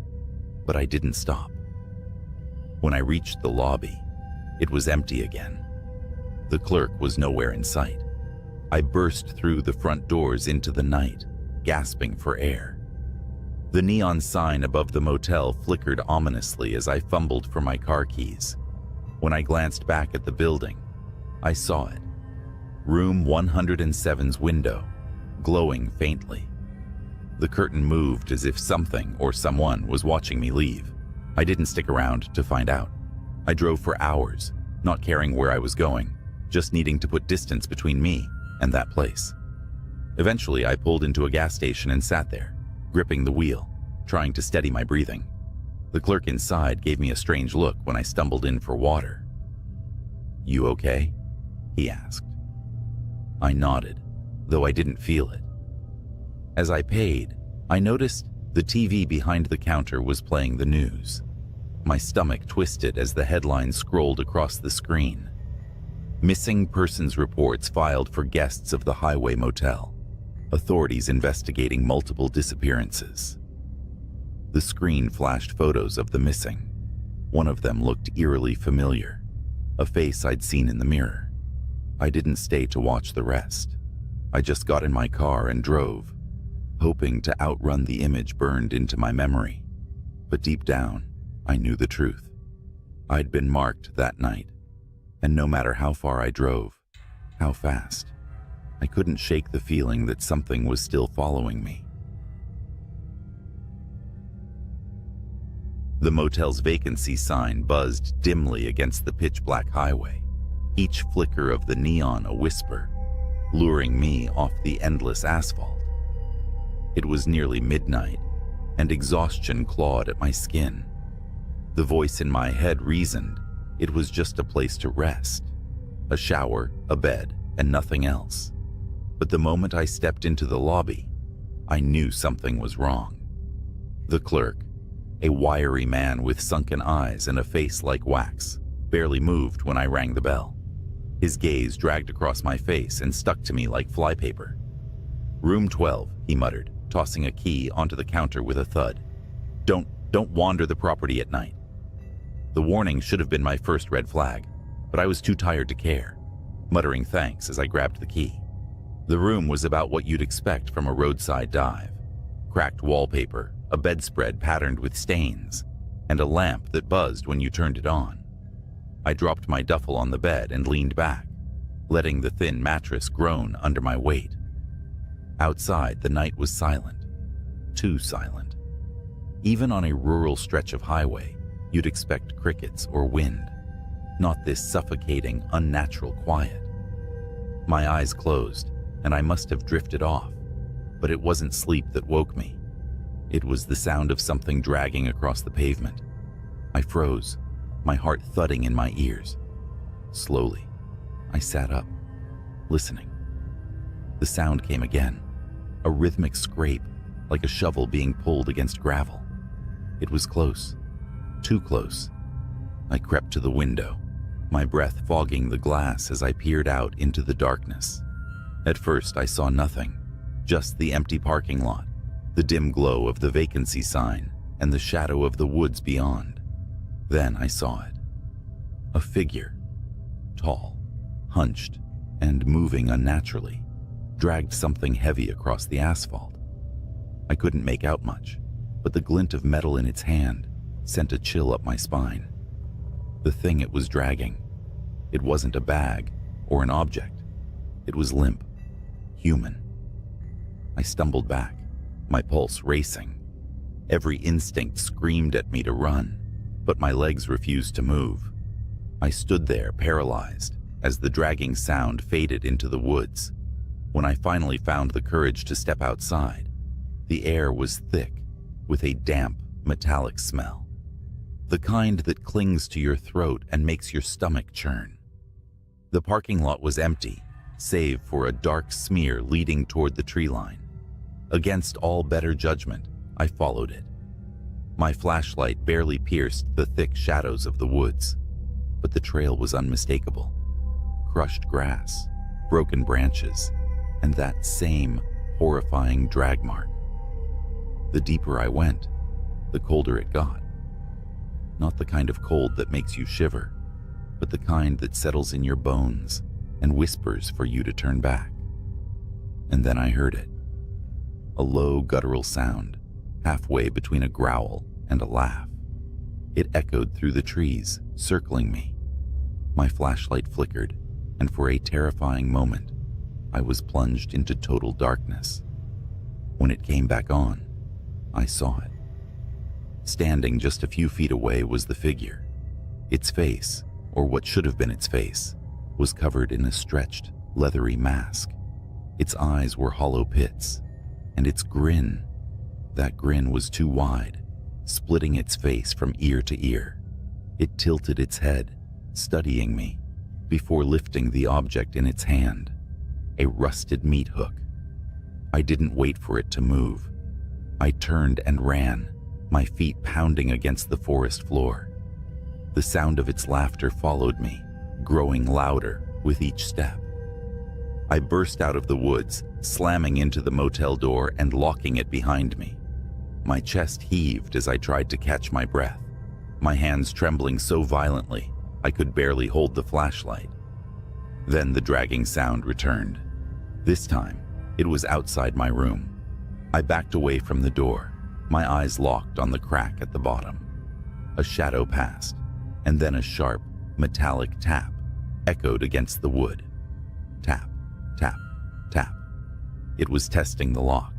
Speaker 1: but I didn't stop. When I reached the lobby, it was empty again. The clerk was nowhere in sight. I burst through the front doors into the night, gasping for air. The neon sign above the motel flickered ominously as I fumbled for my car keys. When I glanced back at the building, I saw it. Room 107's window, glowing faintly. The curtain moved as if something or someone was watching me leave. I didn't stick around to find out. I drove for hours, not caring where I was going, just needing to put distance between me and that place. Eventually, I pulled into a gas station and sat there, gripping the wheel, trying to steady my breathing. The clerk inside gave me a strange look when I stumbled in for water. "You okay?" he asked. I nodded, though I didn't feel it. As I paid, I noticed the TV behind the counter was playing the news. My stomach twisted as the headlines scrolled across the screen. Missing persons reports filed for guests of the Highway Motel. Authorities investigating multiple disappearances. The screen flashed photos of the missing. One of them looked eerily familiar, a face I'd seen in the mirror. I didn't stay to watch the rest. I just got in my car and drove, hoping to outrun the image burned into my memory. But deep down, I knew the truth. I'd been marked that night, and no matter how far I drove, how fast, I couldn't shake the feeling that something was still following me. The motel's vacancy sign buzzed dimly against the pitch-black highway, each flicker of the neon a whisper, luring me off the endless asphalt. It was nearly midnight, and exhaustion clawed at my skin. The voice in my head reasoned it was just a place to rest, a shower, a bed, and nothing else. But the moment I stepped into the lobby, I knew something was wrong. The clerk, a wiry man with sunken eyes and a face like wax, barely moved when I rang the bell. His gaze dragged across my face and stuck to me like flypaper. "Room 12, he muttered, tossing a key onto the counter with a thud. Don't wander the property at night." The warning should have been my first red flag, but I was too tired to care, muttering thanks as I grabbed the key. The room was about what you'd expect from a roadside dive. Cracked wallpaper, a bedspread patterned with stains, and a lamp that buzzed when you turned it on. I dropped my duffel on the bed and leaned back, letting the thin mattress groan under my weight. Outside, the night was silent, too silent. Even on a rural stretch of highway, you'd expect crickets or wind, not this suffocating, unnatural quiet. My eyes closed, and I must have drifted off, but it wasn't sleep that woke me. It was the sound of something dragging across the pavement. I froze, my heart thudding in my ears. Slowly, I sat up, listening. The sound came again, a rhythmic scrape, like a shovel being pulled against gravel. It was close, too close. I crept to the window, my breath fogging the glass as I peered out into the darkness. At first, I saw nothing, just the empty parking lot, the dim glow of the vacancy sign, and the shadow of the woods beyond. Then I saw it. A figure, tall, hunched, and moving unnaturally, dragged something heavy across the asphalt. I couldn't make out much, but the glint of metal in its hand sent a chill up my spine. The thing it was dragging, it wasn't a bag or an object. It was limp, human. I stumbled back, my pulse racing. Every instinct screamed at me to run, but my legs refused to move. I stood there paralyzed as the dragging sound faded into the woods. When I finally found the courage to step outside, the air was thick with a damp, metallic smell. The kind that clings to your throat and makes your stomach churn. The parking lot was empty, save for a dark smear leading toward the tree line. Against all better judgment, I followed it. My flashlight barely pierced the thick shadows of the woods, but the trail was unmistakable. Crushed grass, broken branches, and that same horrifying drag mark. The deeper I went, the colder it got. Not the kind of cold that makes you shiver, but the kind that settles in your bones and whispers for you to turn back. And then I heard it. A low guttural sound, halfway between a growl and a laugh. It echoed through the trees, circling me. My flashlight flickered, and for a terrifying moment, I was plunged into total darkness. When it came back on, I saw it. Standing just a few feet away was the figure. Its face, or what should have been its face, was covered in a stretched, leathery mask. Its eyes were hollow pits, and its grin, that grin was too wide, splitting its face from ear to ear. It tilted its head, studying me, before lifting the object in its hand, a rusted meat hook. I didn't wait for it to move. I turned and ran, my feet pounding against the forest floor. The sound of its laughter followed me, growing louder with each step. I burst out of the woods, slamming into the motel door and locking it behind me. My chest heaved as I tried to catch my breath, my hands trembling so violently I could barely hold the flashlight. Then the dragging sound returned. This time, it was outside my room. I backed away from the door, my eyes locked on the crack at the bottom. A shadow passed, and then a sharp, metallic tap echoed against the wood. Tap, tap, tap. It was testing the lock.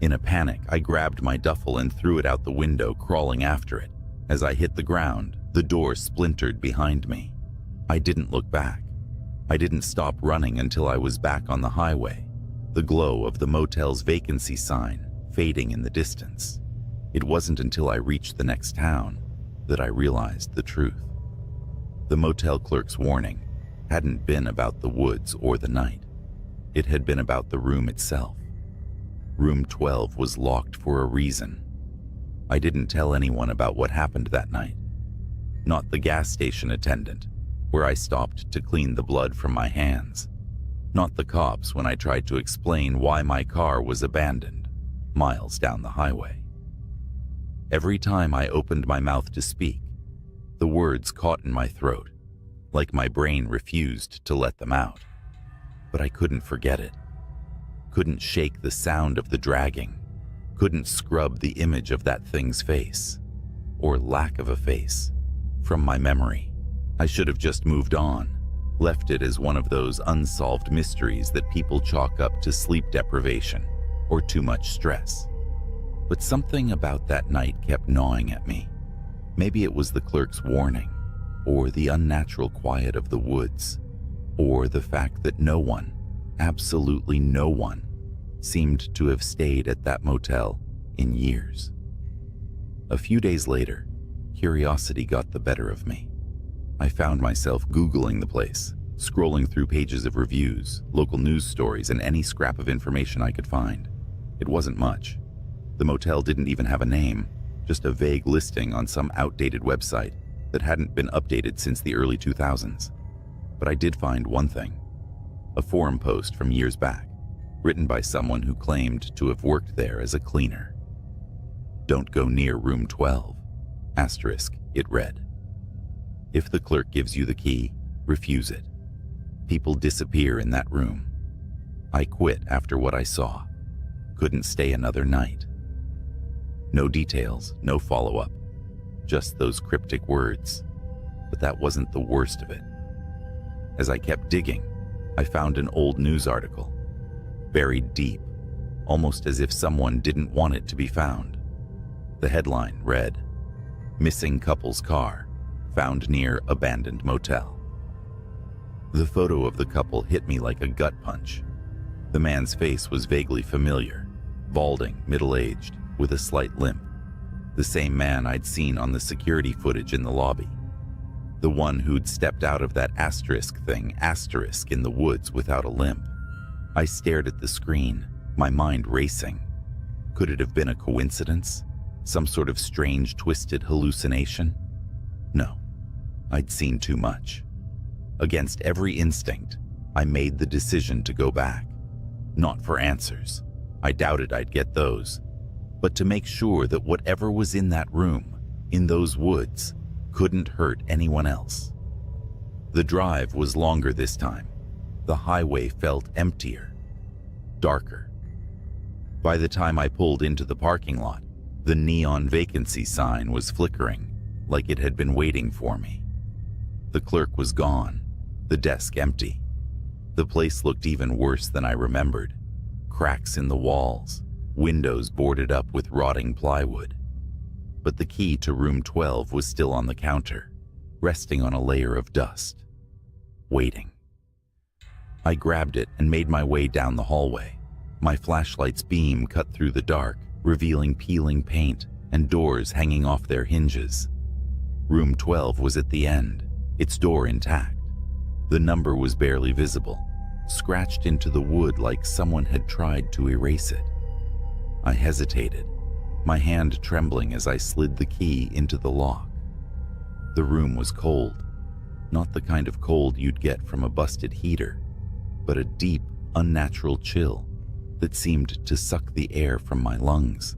Speaker 1: In a panic, I grabbed my duffel and threw it out the window, crawling after it. As I hit the ground, the door splintered behind me. I didn't look back. I didn't stop running until I was back on the highway, the glow of the motel's vacancy sign fading in the distance. It wasn't until I reached the next town that I realized the truth. The motel clerk's warning hadn't been about the woods or the night. It had been about the room itself. Room 12 was locked for a reason. I didn't tell anyone about what happened that night. Not the gas station attendant, where I stopped to clean the blood from my hands. Not the cops when I tried to explain why my car was abandoned, miles down the highway. Every time I opened my mouth to speak, the words caught in my throat, like my brain refused to let them out. But I couldn't forget it. Couldn't shake the sound of the dragging. Couldn't scrub the image of that thing's face, or lack of a face, from my memory. I should have just moved on, left it as one of those unsolved mysteries that people chalk up to sleep deprivation or too much stress. But something about that night kept gnawing at me. Maybe it was the clerk's warning, or the unnatural quiet of the woods, or the fact that no one, absolutely no one, seemed to have stayed at that motel in years. A few days later, curiosity got the better of me. I found myself Googling the place, scrolling through pages of reviews, local news stories, and any scrap of information I could find. It wasn't much. The motel didn't even have a name, just a vague listing on some outdated website that hadn't been updated since the early 2000s. But I did find one thing: a forum post from years back, written by someone who claimed to have worked there as a cleaner. "Don't go near room 12, asterisk," it read. "If the clerk gives you the key, refuse it. People disappear in that room. I quit after what I saw. Couldn't stay another night." No details, no follow-up, just those cryptic words. But that wasn't the worst of it. As I kept digging, I found an old news article, buried deep, almost as if someone didn't want it to be found. The headline read, "Missing couple's car, found near abandoned motel." The photo of the couple hit me like a gut punch. The man's face was vaguely familiar, balding, middle-aged, with a slight limp. The same man I'd seen on the security footage in the lobby. The one who'd stepped out of that asterisk in the woods without a limp. I stared at the screen, my mind racing. Could it have been a coincidence? Some sort of strange, twisted hallucination? No, I'd seen too much. Against every instinct, I made the decision to go back. Not for answers. I doubted I'd get those. But to make sure that whatever was in that room, in those woods, couldn't hurt anyone else. The drive was longer this time. The highway felt emptier, darker. By the time I pulled into the parking lot, the neon vacancy sign was flickering, like it had been waiting for me. The clerk was gone, the desk empty. The place looked even worse than I remembered. Cracks in the walls, windows boarded up with rotting plywood. But the key to room 12 was still on the counter, resting on a layer of dust, waiting. I grabbed it and made my way down the hallway. My flashlight's beam cut through the dark, revealing peeling paint and doors hanging off their hinges. Room 12 was at the end, its door intact. The number was barely visible, scratched into the wood like someone had tried to erase it. I hesitated, my hand trembling as I slid the key into the lock. The room was cold, not the kind of cold you'd get from a busted heater, but a deep, unnatural chill that seemed to suck the air from my lungs.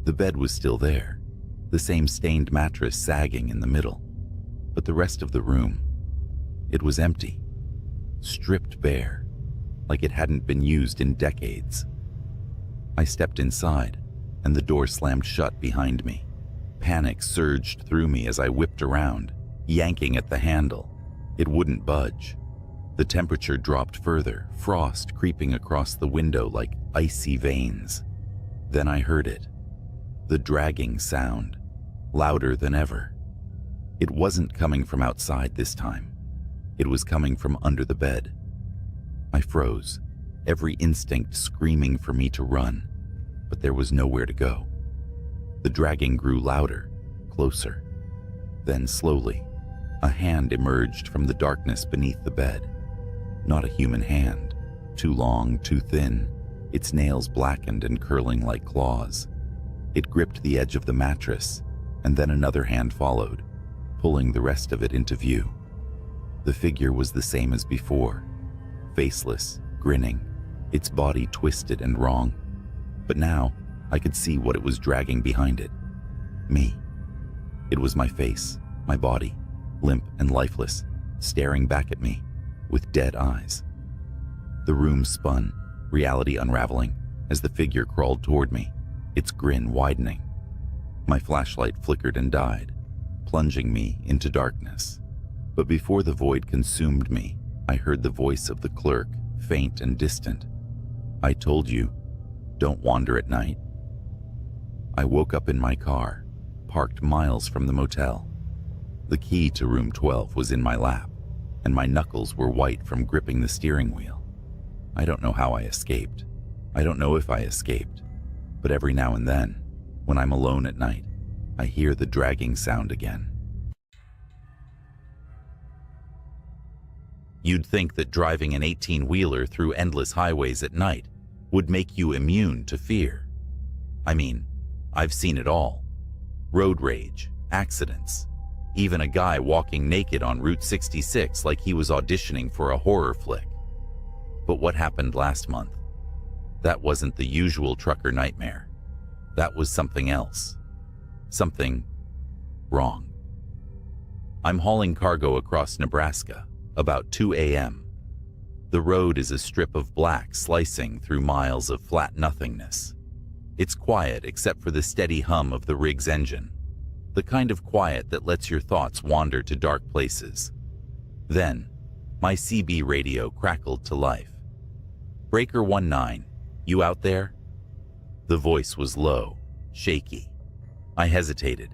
Speaker 1: The bed was still there, the same stained mattress sagging in the middle, but the rest of the room, it was empty, stripped bare, like it hadn't been used in decades. I stepped inside, and the door slammed shut behind me. Panic surged through me as I whipped around, yanking at the handle. It wouldn't budge. The temperature dropped further, frost creeping across the window like icy veins. Then I heard it. The dragging sound, louder than ever. It wasn't coming from outside this time. It was coming from under the bed. I froze, every instinct screaming for me to run, but there was nowhere to go. The dragging grew louder, closer. Then slowly, a hand emerged from the darkness beneath the bed. Not a human hand, too long, too thin, its nails blackened and curling like claws. It gripped the edge of the mattress, and then another hand followed, pulling the rest of it into view. The figure was the same as before, faceless, grinning, its body twisted and wrong. But now, I could see what it was dragging behind it. Me. It was my face, my body, limp and lifeless, staring back at me, with dead eyes. The room spun, reality unraveling, as the figure crawled toward me, its grin widening. My flashlight flickered and died, plunging me into darkness. But before the void consumed me, I heard the voice of the clerk, faint and distant. "I told you, don't wander at night." I woke up in my car, parked miles from the motel. The key to room 12 was in my lap, and my knuckles were white from gripping the steering wheel. I don't know how I escaped. I don't know if I escaped, but every now and then, when I'm alone at night, I hear the dragging sound again. You'd think that driving an 18-wheeler through endless highways at night would make you immune to fear. I mean, I've seen it all. Road rage, accidents, even a guy walking naked on Route 66 like he was auditioning for a horror flick. But what happened last month? That wasn't the usual trucker nightmare. That was something else. Something wrong. I'm hauling cargo across Nebraska, about 2 a.m. The road is a strip of black slicing through miles of flat nothingness. It's quiet except for the steady hum of the rig's engine, the kind of quiet that lets your thoughts wander to dark places. Then, my CB radio crackled to life. "Breaker 19, you out there?" The voice was low, shaky. I hesitated.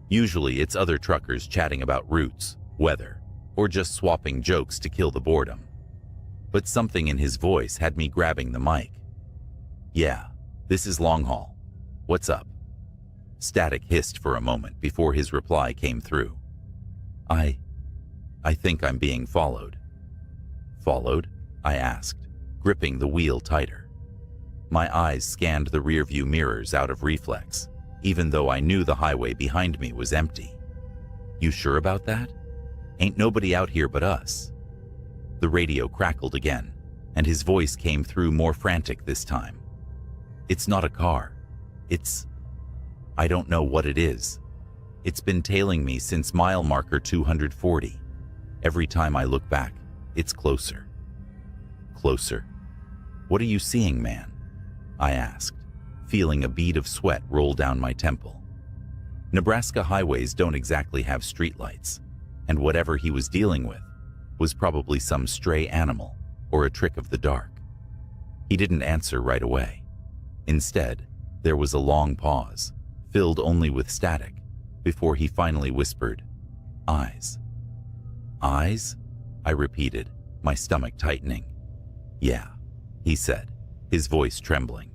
Speaker 1: Usually it's other truckers chatting about routes, weather, or just swapping jokes to kill the boredom. But something in his voice had me grabbing the mic. "Yeah, this is Long Haul. What's up?" Static hissed for a moment before his reply came through. I think I'm being followed." "Followed?" I asked, gripping the wheel tighter. My eyes scanned the rearview mirrors out of reflex, even though I knew the highway behind me was empty. "You sure about that? Ain't nobody out here but us." The radio crackled again, and his voice came through more frantic this time. "It's not a car. I don't know what it is. It's been tailing me since mile marker 240. Every time I look back, it's closer." "Closer? What are you seeing, man?" I asked, feeling a bead of sweat roll down my temple. Nebraska highways don't exactly have streetlights, and whatever he was dealing with was probably some stray animal or a trick of the dark. He didn't answer right away. Instead, there was a long pause, filled only with static, before he finally whispered, "Eyes." "Eyes?" I repeated, my stomach tightening. "Yeah," he said, his voice trembling.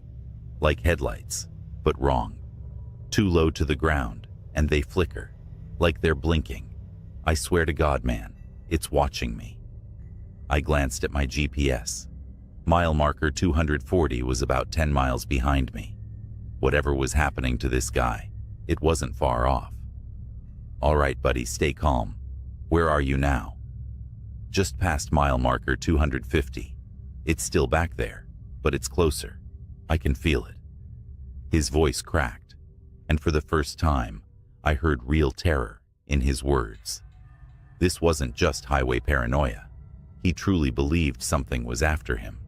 Speaker 1: "Like headlights, but wrong. Too low to the ground, and they flicker, like they're blinking. I swear to God, man, it's watching me." I glanced at my GPS. Mile marker 240 was about 10 miles behind me. Whatever was happening to this guy, it wasn't far off. "All right, buddy, stay calm. Where are you now?" "Just past mile marker 250. It's still back there, but it's closer. I can feel it." His voice cracked, and for the first time, I heard real terror in his words. This wasn't just highway paranoia. He truly believed something was after him.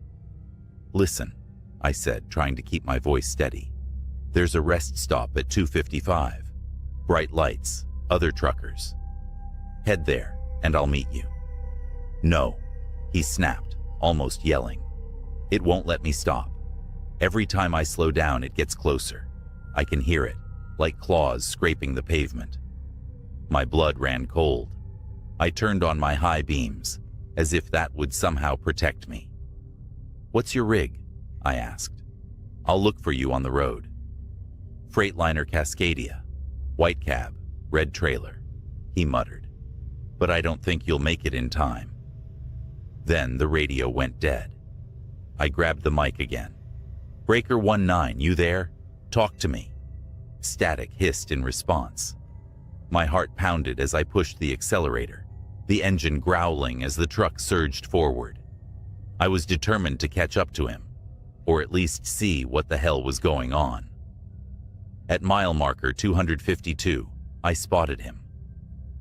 Speaker 1: "Listen," I said, trying to keep my voice steady. "There's a rest stop at 255. Bright lights, other truckers. Head there, and I'll meet you." "No," he snapped, almost yelling. "It won't let me stop. Every time I slow down, it gets closer. I can hear it, like claws scraping the pavement." My blood ran cold. I turned on my high beams, as if that would somehow protect me. "What's your rig?" I asked. "I'll look for you on the road." "Freightliner Cascadia. White cab, red trailer," he muttered. "But I don't think you'll make it in time." Then the radio went dead. I grabbed the mic again. "Breaker 19, you there? Talk to me." Static hissed in response. My heart pounded as I pushed the accelerator, the engine growling as the truck surged forward. I was determined to catch up to him, or at least see what the hell was going on. At mile marker 252, I spotted him.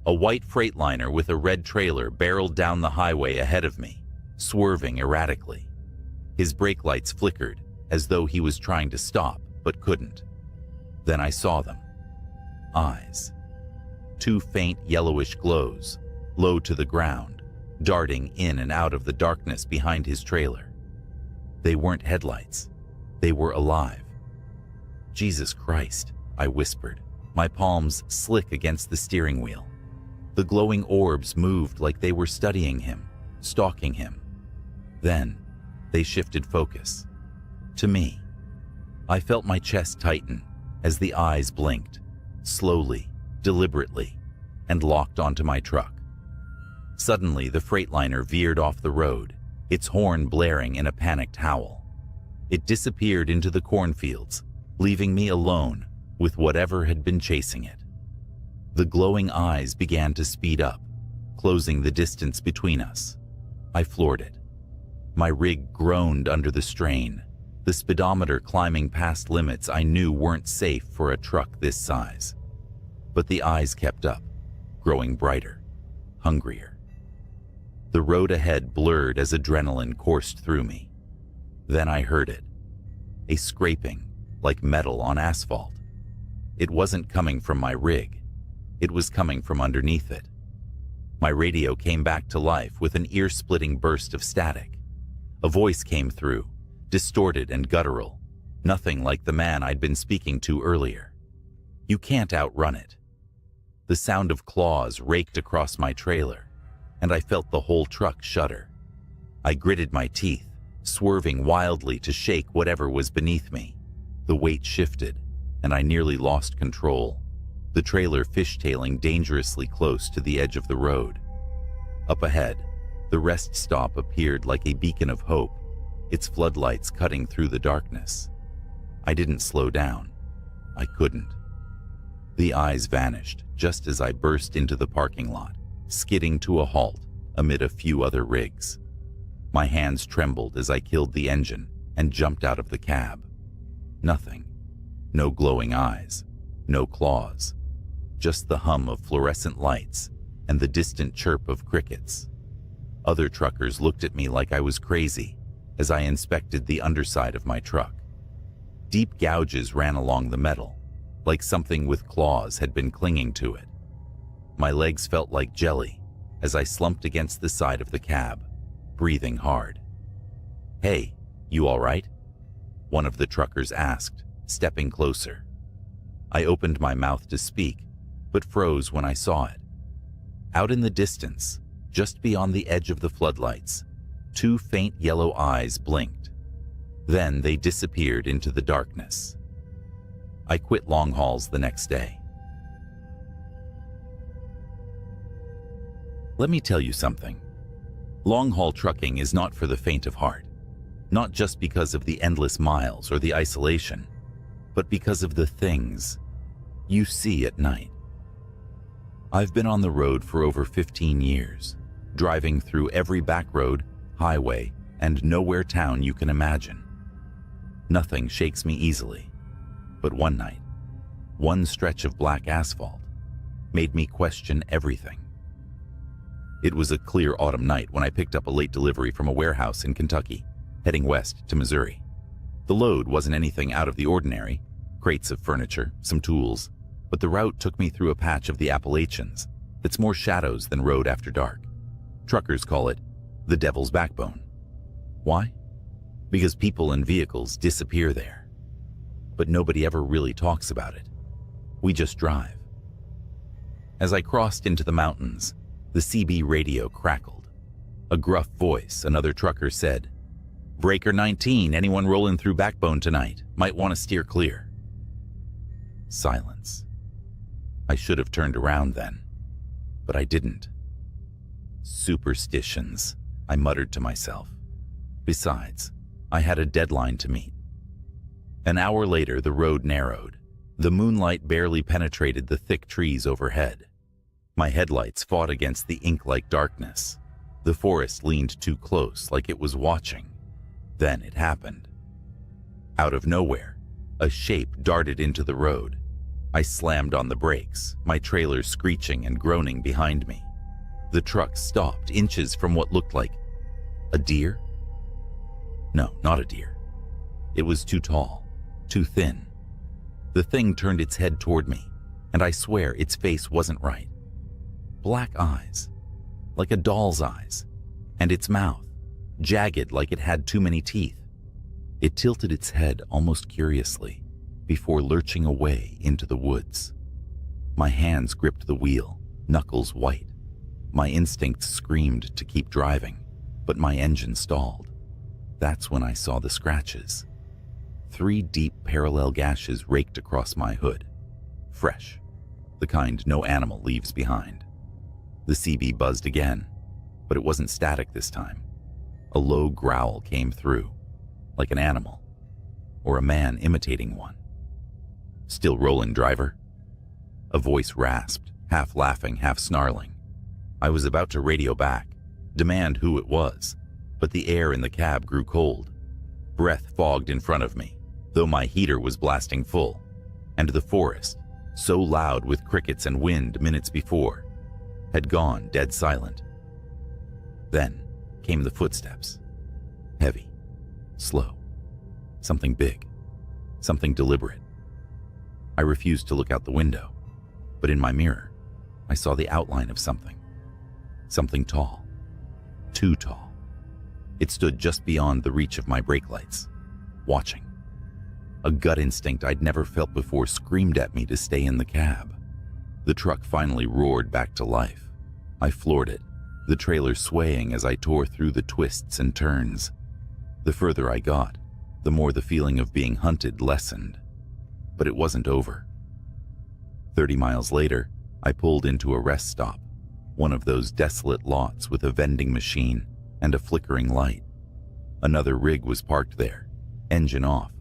Speaker 1: A white Freightliner with a red trailer barreled down the highway ahead of me, swerving erratically. His brake lights flickered, as though he was trying to stop, but couldn't. Then I saw them. Eyes. Two faint yellowish glows, low to the ground, darting in and out of the darkness behind his trailer. They weren't headlights. They were alive. "Jesus Christ," I whispered, my palms slick against the steering wheel. The glowing orbs moved like they were studying him, stalking him. Then, they shifted focus. To me. I felt my chest tighten as the eyes blinked, slowly, deliberately, and locked onto my truck. Suddenly, the Freightliner veered off the road, its horn blaring in a panicked howl. It disappeared into the cornfields, leaving me alone with whatever had been chasing it. The glowing eyes began to speed up, closing the distance between us. I floored it. My rig groaned under the strain, the speedometer climbing past limits I knew weren't safe for a truck this size. But the eyes kept up, growing brighter, hungrier. The road ahead blurred as adrenaline coursed through me. Then I heard it, a scraping like metal on asphalt. It wasn't coming from my rig. It was coming from underneath it. My radio came back to life with an ear-splitting burst of static. A voice came through, distorted and guttural, nothing like the man I'd been speaking to earlier. "You can't outrun it." The sound of claws raked across my trailer, and I felt the whole truck shudder. I gritted my teeth, swerving wildly to shake whatever was beneath me. The weight shifted, and I nearly lost control, the trailer fishtailing dangerously close to the edge of the road. Up ahead, the rest stop appeared like a beacon of hope, its floodlights cutting through the darkness. I didn't slow down. I couldn't. The eyes vanished just as I burst into the parking lot, skidding to a halt amid a few other rigs. My hands trembled as I killed the engine and jumped out of the cab. Nothing. No glowing eyes. No claws. Just the hum of fluorescent lights and the distant chirp of crickets. Other truckers looked at me like I was crazy as I inspected the underside of my truck. Deep gouges ran along the metal, like something with claws had been clinging to it. My legs felt like jelly as I slumped against the side of the cab, breathing hard. "Hey, you all right?" one of the truckers asked, stepping closer. I opened my mouth to speak, but froze when I saw it. Out in the distance, just beyond the edge of the floodlights, two faint yellow eyes blinked. Then they disappeared into the darkness. I quit long hauls the next day. Let me tell you something. Long-haul trucking is not for the faint of heart, not just because of the endless miles or the isolation, but because of the things you see at night. I've been on the road for over 15 years, driving through every back road, highway, and nowhere town you can imagine. Nothing shakes me easily, but one night, one stretch of black asphalt made me question everything. It was a clear autumn night when I picked up a late delivery from a warehouse in Kentucky, heading west to Missouri. The load wasn't anything out of the ordinary, crates of furniture, some tools, but the route took me through a patch of the Appalachians that's more shadows than road after dark. Truckers call it the Devil's Backbone. Why? Because people and vehicles disappear there. But nobody ever really talks about it. We just drive. As I crossed into the mountains, the CB radio crackled. A gruff voice, another trucker said, "Breaker 19, anyone rolling through Backbone tonight might want to steer clear." Silence. I should have turned around then, but I didn't. Superstitions, I muttered to myself. Besides, I had a deadline to meet. An hour later, the road narrowed. The moonlight barely penetrated the thick trees overhead. My headlights fought against the ink-like darkness. The forest leaned too close, like it was watching. Then it happened. Out of nowhere, a shape darted into the road. I slammed on the brakes, my trailer screeching and groaning behind me. The truck stopped inches from what looked like a deer. No, not a deer. It was too tall, too thin. The thing turned its head toward me, and I swear its face wasn't right. Black eyes, like a doll's eyes, and its mouth, jagged like it had too many teeth. It tilted its head almost curiously before lurching away into the woods. My hands gripped the wheel, knuckles white. My instincts screamed to keep driving, but my engine stalled. That's when I saw the scratches. 3 deep parallel gashes raked across my hood. Fresh, the kind no animal leaves behind. The CB buzzed again, but it wasn't static this time. A low growl came through, like an animal, or a man imitating one. "Still rolling, driver?" A voice rasped, half laughing, half snarling. I was about to radio back, demand who it was, but the air in the cab grew cold. Breath fogged in front of me, though my heater was blasting full, and the forest, so loud with crickets and wind minutes before, had gone dead silent. Then came the footsteps. Heavy, slow, something big, something deliberate. I refused to look out the window, but in my mirror, I saw the outline of something. Something tall. Too tall. It stood just beyond the reach of my brake lights, watching. A gut instinct I'd never felt before screamed at me to stay in the cab. The truck finally roared back to life. I floored it, the trailer swaying as I tore through the twists and turns. The further I got, the more the feeling of being hunted lessened. But it wasn't over. 30 miles later, I pulled into a rest stop, one of those desolate lots with a vending machine and a flickering light. Another rig was parked there, engine off,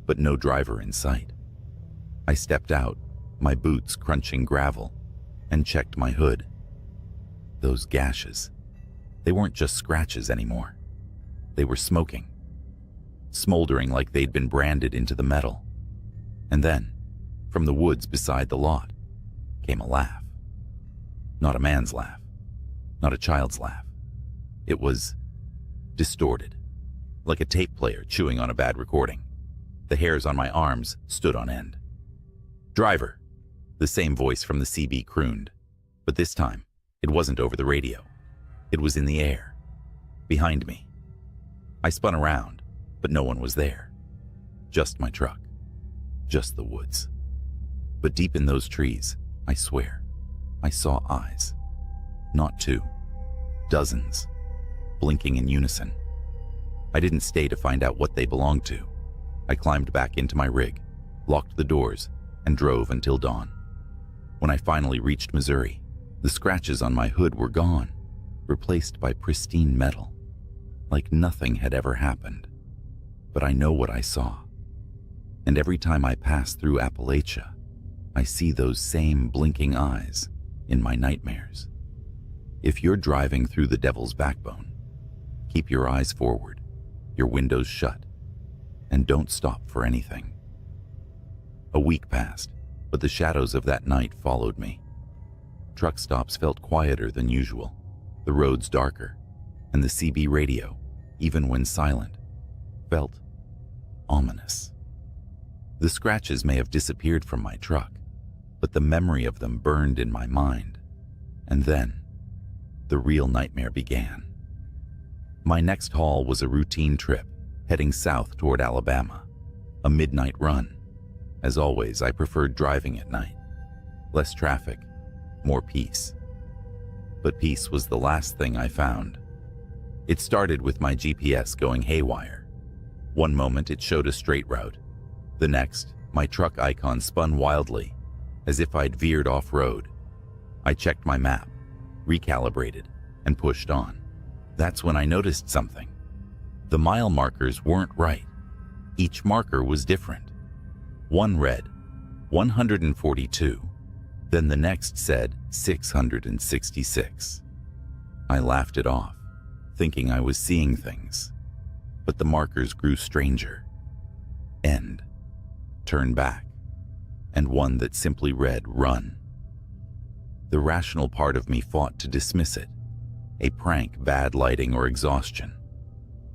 Speaker 1: but no driver in sight. I stepped out, my boots crunching gravel, and checked my hood. Those gashes, they weren't just scratches anymore. They were smoking, smoldering like they'd been branded into the metal. And then, from the woods beside the lot, came a laugh. Not a man's laugh, not a child's laugh. It was distorted, like a tape player chewing on a bad recording. The hairs on my arms stood on end. "Driver," the same voice from the CB crooned, but this time it wasn't over the radio. It was in the air, behind me. I spun around, but no one was there. Just my truck, just the woods. But deep in those trees, I swear, I saw eyes. Not 2, dozens, blinking in unison. I didn't stay to find out what they belonged to. I climbed back into my rig, locked the doors, and drove until dawn. When I finally reached Missouri, the scratches on my hood were gone, replaced by pristine metal, like nothing had ever happened. But I know what I saw. And every time I pass through Appalachia, I see those same blinking eyes in my nightmares. If you're driving through the Devil's Backbone, keep your eyes forward, your windows shut, and don't stop for anything. A week passed, but the shadows of that night followed me. Truck stops felt quieter than usual, the roads darker, and the CB radio, even when silent, felt ominous. The scratches may have disappeared from my truck, but the memory of them burned in my mind. And then, the real nightmare began. My next haul was a routine trip, heading south toward Alabama, a midnight run. As always, I preferred driving at night. Less traffic, more peace. But peace was the last thing I found. It started with my GPS going haywire. One moment it showed a straight route. The next, my truck icon spun wildly, as if I'd veered off-road. I checked my map, recalibrated, and pushed on. That's when I noticed something. The mile markers weren't right. Each marker was different. One read 142, then the next said 666. I laughed it off, thinking I was seeing things. But the markers grew stranger. End. Turn back. And one that simply read run. The rational part of me fought to dismiss it. A prank, bad lighting, or exhaustion.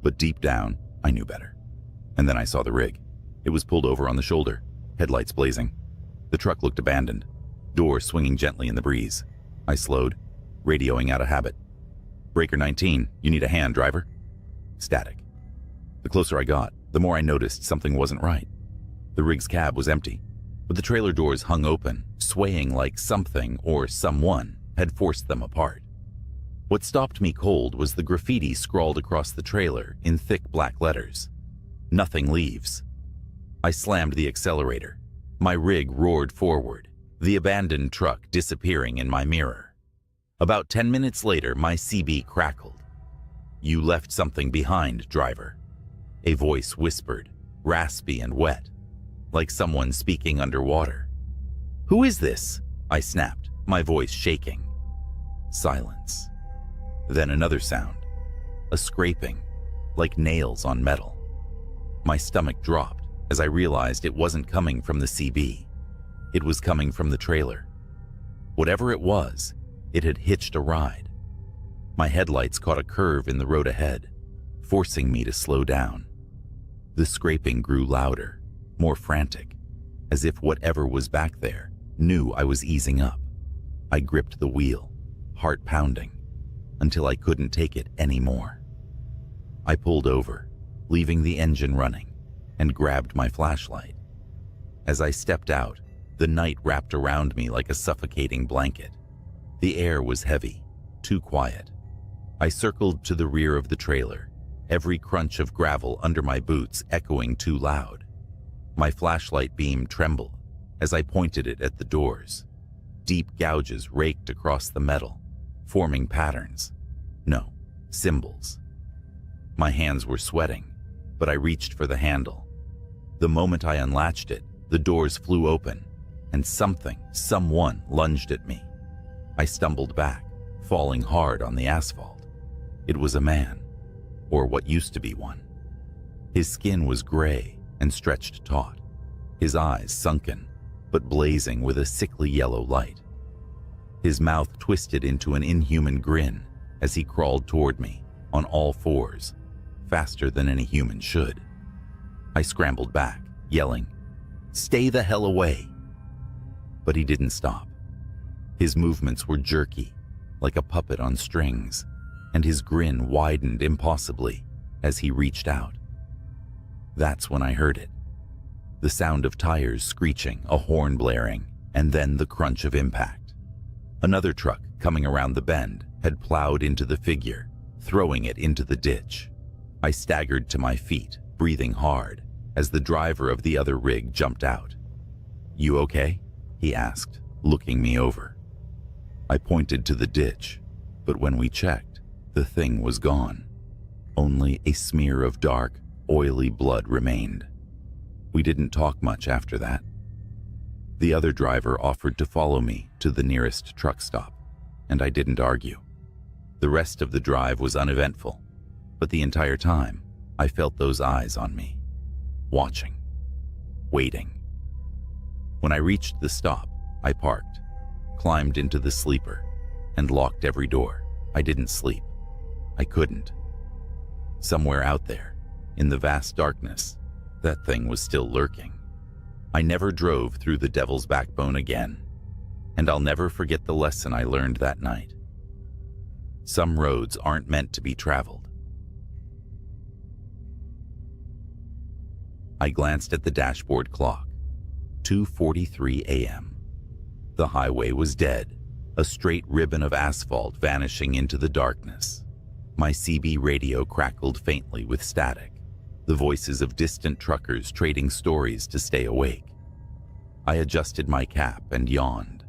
Speaker 1: But deep down, I knew better. And then I saw the rig. It was pulled over on the shoulder, headlights blazing. The truck looked abandoned, door swinging gently in the breeze. I slowed, radioing out of habit. Breaker 19, you need a hand, driver. Static. The closer I got, the more I noticed something wasn't right. The rig's cab was empty, but the trailer doors hung open, swaying like something or someone had forced them apart. What stopped me cold was the graffiti scrawled across the trailer in thick black letters. Nothing leaves. I slammed the accelerator. My rig roared forward, the abandoned truck disappearing in my mirror. About 10 minutes later, my CB crackled. You left something behind, driver. A voice whispered, raspy and wet, like someone speaking underwater. Who is this? I snapped, my voice shaking. Silence. Then another sound, a scraping, like nails on metal. My stomach dropped as I realized it wasn't coming from the CB. It was coming from the trailer. Whatever it was, it had hitched a ride. My headlights caught a curve in the road ahead, forcing me to slow down. The scraping grew louder, more frantic, as if whatever was back there knew I was easing up. I gripped the wheel, heart pounding, until I couldn't take it anymore. I pulled over, leaving the engine running, and grabbed my flashlight. As I stepped out, the night wrapped around me like a suffocating blanket. The air was heavy, too quiet. I circled to the rear of the trailer, every crunch of gravel under my boots echoing too loud. My flashlight beam trembled as I pointed it at the doors. Deep gouges raked across the metal, forming patterns. No, symbols. My hands were sweating, but I reached for the handle. The moment I unlatched it, the doors flew open, and someone lunged at me. I stumbled back, falling hard on the asphalt. It was a man, or what used to be one. His skin was gray and stretched taut, his eyes sunken, but blazing with a sickly yellow light. His mouth twisted into an inhuman grin as he crawled toward me, on all fours, faster than any human should. I scrambled back, yelling, "Stay the hell away!" But he didn't stop. His movements were jerky, like a puppet on strings, and his grin widened impossibly as he reached out. That's when I heard it. The sound of tires screeching, a horn blaring, and then the crunch of impact. Another truck coming around the bend had plowed into the figure, throwing it into the ditch. I staggered to my feet, breathing hard, as the driver of the other rig jumped out. "You okay?" he asked, looking me over. I pointed to the ditch, but when we checked, the thing was gone. Only a smear of dark, oily blood remained. We didn't talk much after that. The other driver offered to follow me to the nearest truck stop, and I didn't argue. The rest of the drive was uneventful, but the entire time, I felt those eyes on me, watching, waiting. When I reached the stop, I parked, climbed into the sleeper, and locked every door. I didn't sleep. I couldn't. Somewhere out there, in the vast darkness, that thing was still lurking. I never drove through the Devil's Backbone again, and I'll never forget the lesson I learned that night. Some roads aren't meant to be traveled. I glanced at the dashboard clock. 2:43 a.m. The highway was dead, a straight ribbon of asphalt vanishing into the darkness. My CB radio crackled faintly with static, the voices of distant truckers trading stories to stay awake. I adjusted my cap and yawned,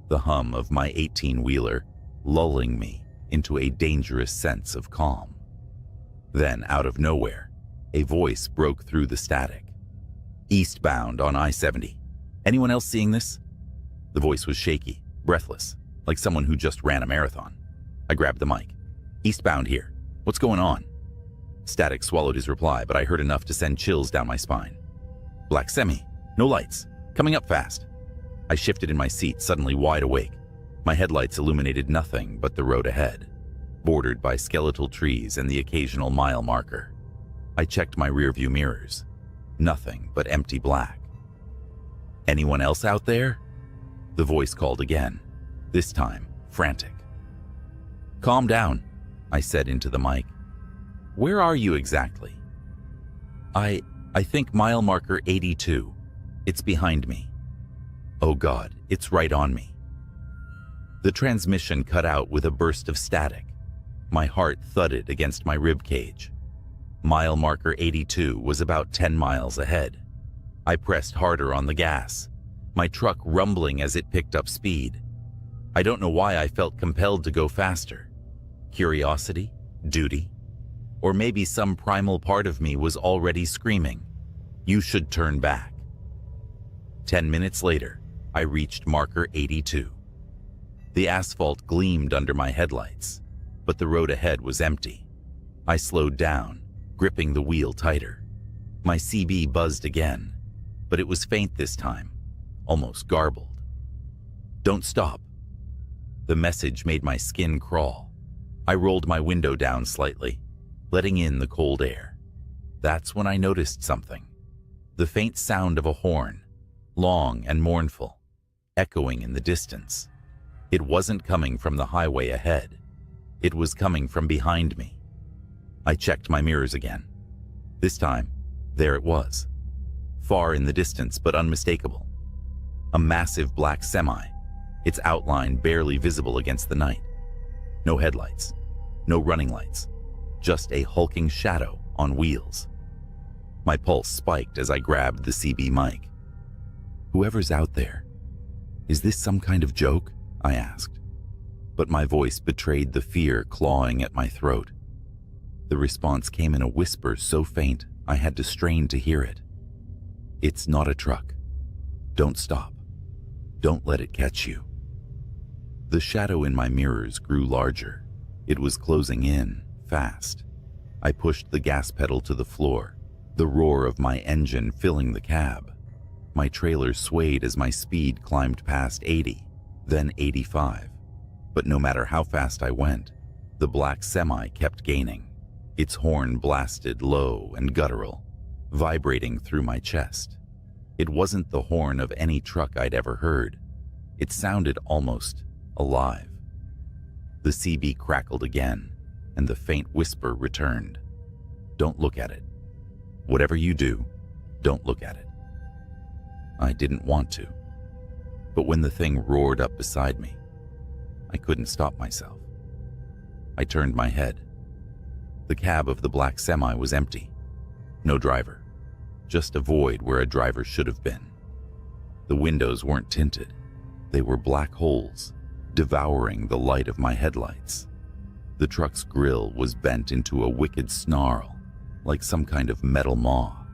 Speaker 1: the hum of my 18-wheeler lulling me into a dangerous sense of calm. Then, out of nowhere, a voice broke through the static. "Eastbound on I-70. Anyone else seeing this?" The voice was shaky, breathless, like someone who just ran a marathon. I grabbed the mic. "Eastbound here. What's going on?" Static swallowed his reply, but I heard enough to send chills down my spine. "Black semi. No lights. Coming up fast." I shifted in my seat, suddenly wide awake. My headlights illuminated nothing but the road ahead, bordered by skeletal trees and the occasional mile marker. I checked my rearview mirrors. Nothing but empty black. "Anyone else out there?" The voice called again, this time frantic. "Calm down." I said into the mic. "Where are you exactly?" I think mile marker 82. It's behind me." "Oh God, it's right on me." The transmission cut out with a burst of static. My heart thudded against my rib cage. Mile marker 82 was about 10 miles ahead. I pressed harder on the gas, my truck rumbling as it picked up speed. I don't know why I felt compelled to go faster. Curiosity? Duty? Or maybe some primal part of me was already screaming, "You should turn back." 10 minutes later, I reached marker 82. The asphalt gleamed under my headlights, but the road ahead was empty. I slowed down, gripping the wheel tighter. My CB buzzed again, but it was faint this time, almost garbled. "Don't stop." The message made my skin crawl. I rolled my window down slightly, letting in the cold air. That's when I noticed something. The faint sound of a horn, long and mournful, echoing in the distance. It wasn't coming from the highway ahead. It was coming from behind me. I checked my mirrors again. This time, there it was. Far in the distance, but unmistakable. A massive black semi, its outline barely visible against the night. No headlights, no running lights, just a hulking shadow on wheels. My pulse spiked as I grabbed the CB mic. "Whoever's out there, is this some kind of joke?" I asked. But my voice betrayed the fear clawing at my throat. The response came in a whisper so faint I had to strain to hear it. "It's not a truck. Don't stop. Don't let it catch you." The shadow in my mirrors grew larger. It was closing in, fast. I pushed the gas pedal to the floor, the roar of my engine filling the cab. My trailer swayed as my speed climbed past 80, then 85. But no matter how fast I went, the black semi kept gaining. Its horn blasted low and guttural, vibrating through my chest. It wasn't the horn of any truck I'd ever heard. It sounded almost alive. The CB crackled again, and the faint whisper returned. "Don't look at it. Whatever you do, don't look at it." I didn't want to, but when the thing roared up beside me, I couldn't stop myself. I turned my head. The cab of the black semi was empty. No driver, just a void where a driver should have been. The windows weren't tinted. They were black holes, devouring the light of my headlights. The truck's grille was bent into a wicked snarl, like some kind of metal maw.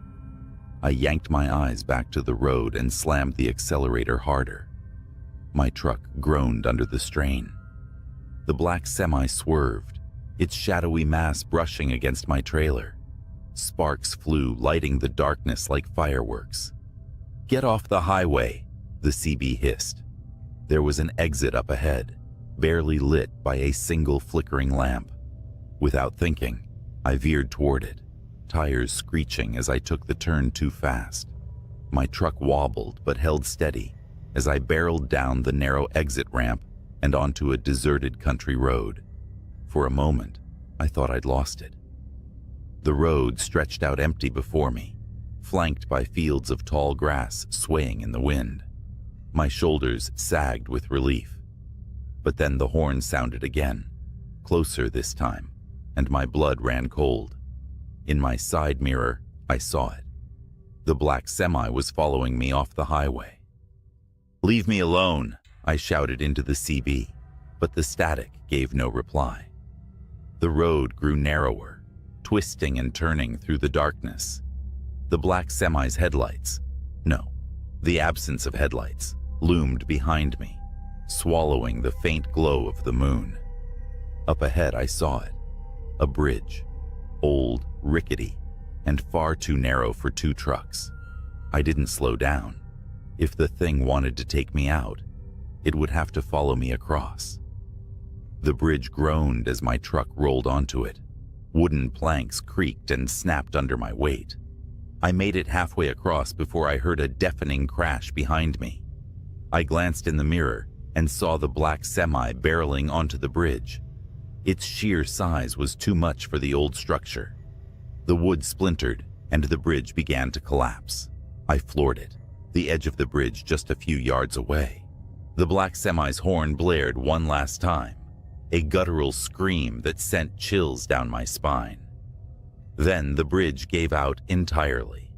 Speaker 1: I yanked my eyes back to the road and slammed the accelerator harder. My truck groaned under the strain. The black semi swerved, its shadowy mass brushing against my trailer. Sparks flew, lighting the darkness like fireworks. "Get off the highway," the CB hissed. There was an exit up ahead, barely lit by a single flickering lamp. Without thinking, I veered toward it, tires screeching as I took the turn too fast. My truck wobbled but held steady as I barreled down the narrow exit ramp and onto a deserted country road. For a moment, I thought I'd lost it. The road stretched out empty before me, flanked by fields of tall grass swaying in the wind. My shoulders sagged with relief. But then the horn sounded again, closer this time, and my blood ran cold. In my side mirror, I saw it. The black semi was following me off the highway. "Leave me alone," I shouted into the CB, but the static gave no reply. The road grew narrower, twisting and turning through the darkness. The black semi's headlights, no, the absence of headlights, loomed behind me, swallowing the faint glow of the moon. Up ahead I saw it, a bridge, old, rickety, and far too narrow for two trucks. I didn't slow down. If the thing wanted to take me out, it would have to follow me across. The bridge groaned as my truck rolled onto it. Wooden planks creaked and snapped under my weight. I made it halfway across before I heard a deafening crash behind me. I glanced in the mirror and saw the black semi barreling onto the bridge. Its sheer size was too much for the old structure. The wood splintered, and the bridge began to collapse. I floored it, the edge of the bridge just a few yards away. The black semi's horn blared one last time, a guttural scream that sent chills down my spine. Then the bridge gave out entirely.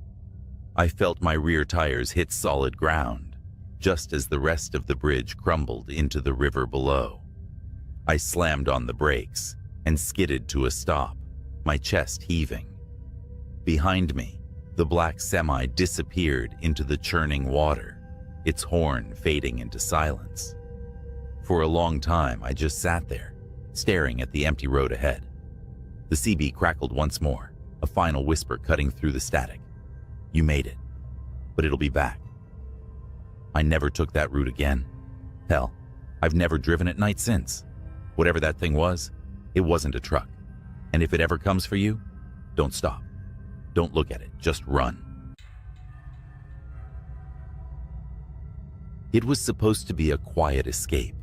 Speaker 1: I felt my rear tires hit solid ground, just as the rest of the bridge crumbled into the river below. I slammed on the brakes and skidded to a stop, my chest heaving. Behind me, the black semi disappeared into the churning water, its horn fading into silence. For a long time, I just sat there, staring at the empty road ahead. The CB crackled once more, a final whisper cutting through the static. "You made it, but it'll be back." I never took that route again. Hell, I've never driven at night since. Whatever that thing was, it wasn't a truck. And if it ever comes for you, don't stop. Don't look at it, just run. It was supposed to be a quiet escape,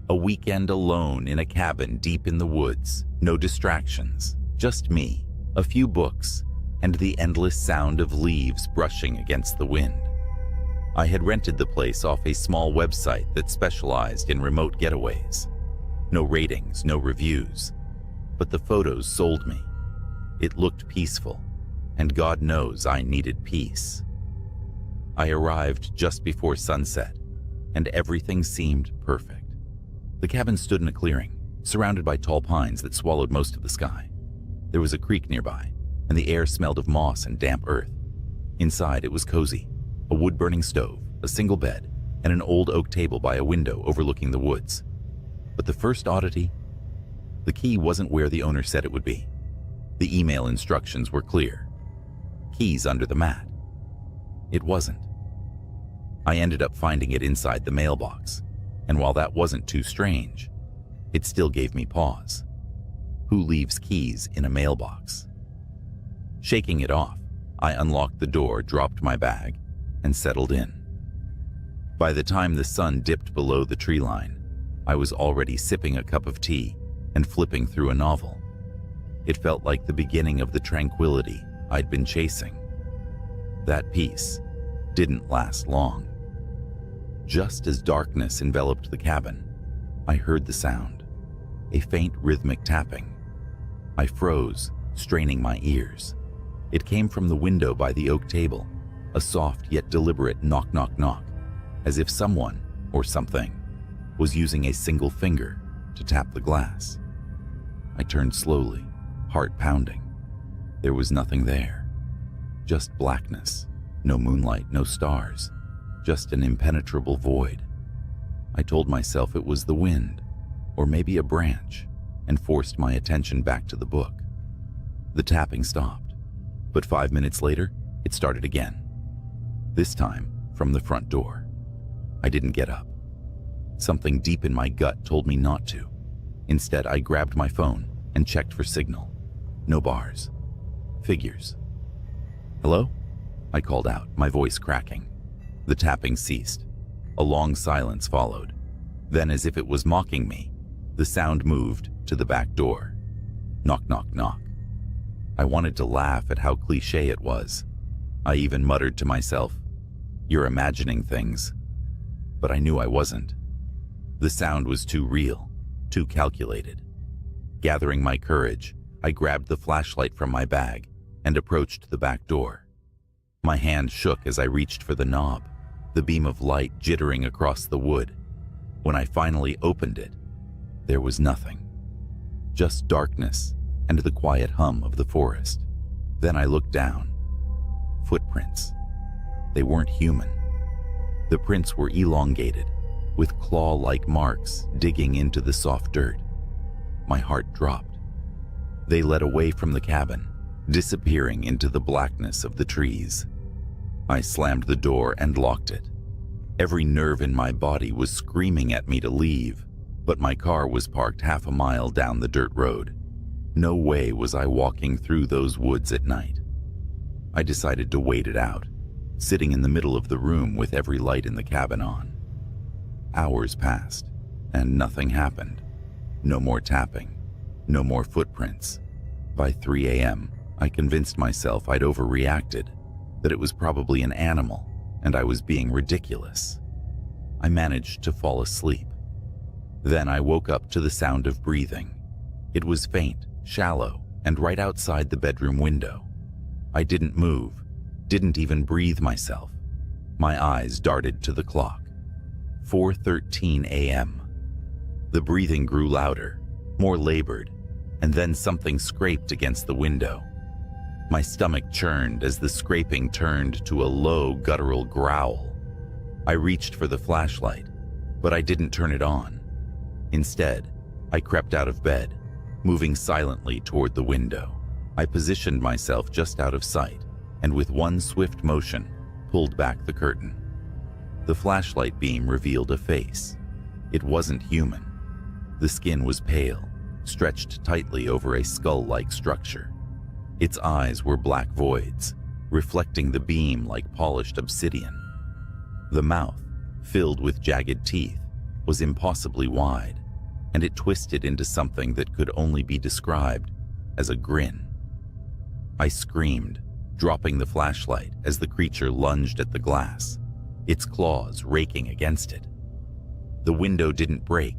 Speaker 1: a weekend alone in a cabin deep in the woods, no distractions, just me, a few books, and the endless sound of leaves brushing against the wind. I had rented the place off a small website that specialized in remote getaways. No ratings, no reviews, but the photos sold me. It looked peaceful, and God knows I needed peace. I arrived just before sunset, and everything seemed perfect. The cabin stood in a clearing, surrounded by tall pines that swallowed most of the sky. There was a creek nearby, and the air smelled of moss and damp earth. Inside, it was cozy, a wood-burning stove, a single bed, and an old oak table by a window overlooking the woods. But the first oddity, the key wasn't where the owner said it would be. The email instructions were clear. Keys under the mat. It wasn't. I ended up finding it inside the mailbox, and while that wasn't too strange, it still gave me pause. Who leaves keys in a mailbox? Shaking it off, I unlocked the door, dropped my bag, and settled in. By the time the sun dipped below the tree line, I was already sipping a cup of tea and flipping through a novel. It felt like the beginning of the tranquility I'd been chasing. That peace didn't last long. Just as darkness enveloped the cabin, I heard the sound, a faint rhythmic tapping. I froze, straining my ears. It came from the window by the oak table, a soft yet deliberate knock, knock, knock, as if someone, or something, was using a single finger to tap the glass. I turned slowly, heart pounding. There was nothing there. Just blackness, no moonlight, no stars, just an impenetrable void. I told myself it was the wind, or maybe a branch, and forced my attention back to the book. The tapping stopped, but 5 minutes later, it started again. This time, from the front door. I didn't get up. Something deep in my gut told me not to. Instead, I grabbed my phone and checked for signal. No bars. Figures. "Hello?" I called out, my voice cracking. The tapping ceased. A long silence followed. Then, as if it was mocking me, the sound moved to the back door. Knock, knock, knock. I wanted to laugh at how cliché it was. I even muttered to myself, "You're imagining things." But I knew I wasn't. The sound was too real, too calculated. Gathering my courage, I grabbed the flashlight from my bag and approached the back door. My hand shook as I reached for the knob, the beam of light jittering across the wood. When I finally opened it, there was nothing. Just darkness and the quiet hum of the forest. Then I looked down. Footprints. They weren't human. The prints were elongated, with claw-like marks digging into the soft dirt. My heart dropped. They led away from the cabin, disappearing into the blackness of the trees. I slammed the door and locked it. Every nerve in my body was screaming at me to leave, but my car was parked half a mile down the dirt road. No way was I walking through those woods at night. I decided to wait it out, sitting in the middle of the room with every light in the cabin on. Hours passed, and nothing happened. No more tapping. No more footprints. By 3 a.m., I convinced myself I'd overreacted, that it was probably an animal, and I was being ridiculous. I managed to fall asleep. Then I woke up to the sound of breathing. It was faint, shallow, and right outside the bedroom window. I didn't move, didn't even breathe myself. My eyes darted to the clock. 4:13 a.m. The breathing grew louder, more labored, and then something scraped against the window. My stomach churned as the scraping turned to a low, guttural growl. I reached for the flashlight, but I didn't turn it on. Instead, I crept out of bed, moving silently toward the window. I positioned myself just out of sight, and with one swift motion, pulled back the curtain. The flashlight beam revealed a face. It wasn't human. The skin was pale, stretched tightly over a skull-like structure. Its eyes were black voids, reflecting the beam like polished obsidian. The mouth, filled with jagged teeth, was impossibly wide, and it twisted into something that could only be described as a grin. I screamed, dropping the flashlight as the creature lunged at the glass, its claws raking against it. The window didn't break,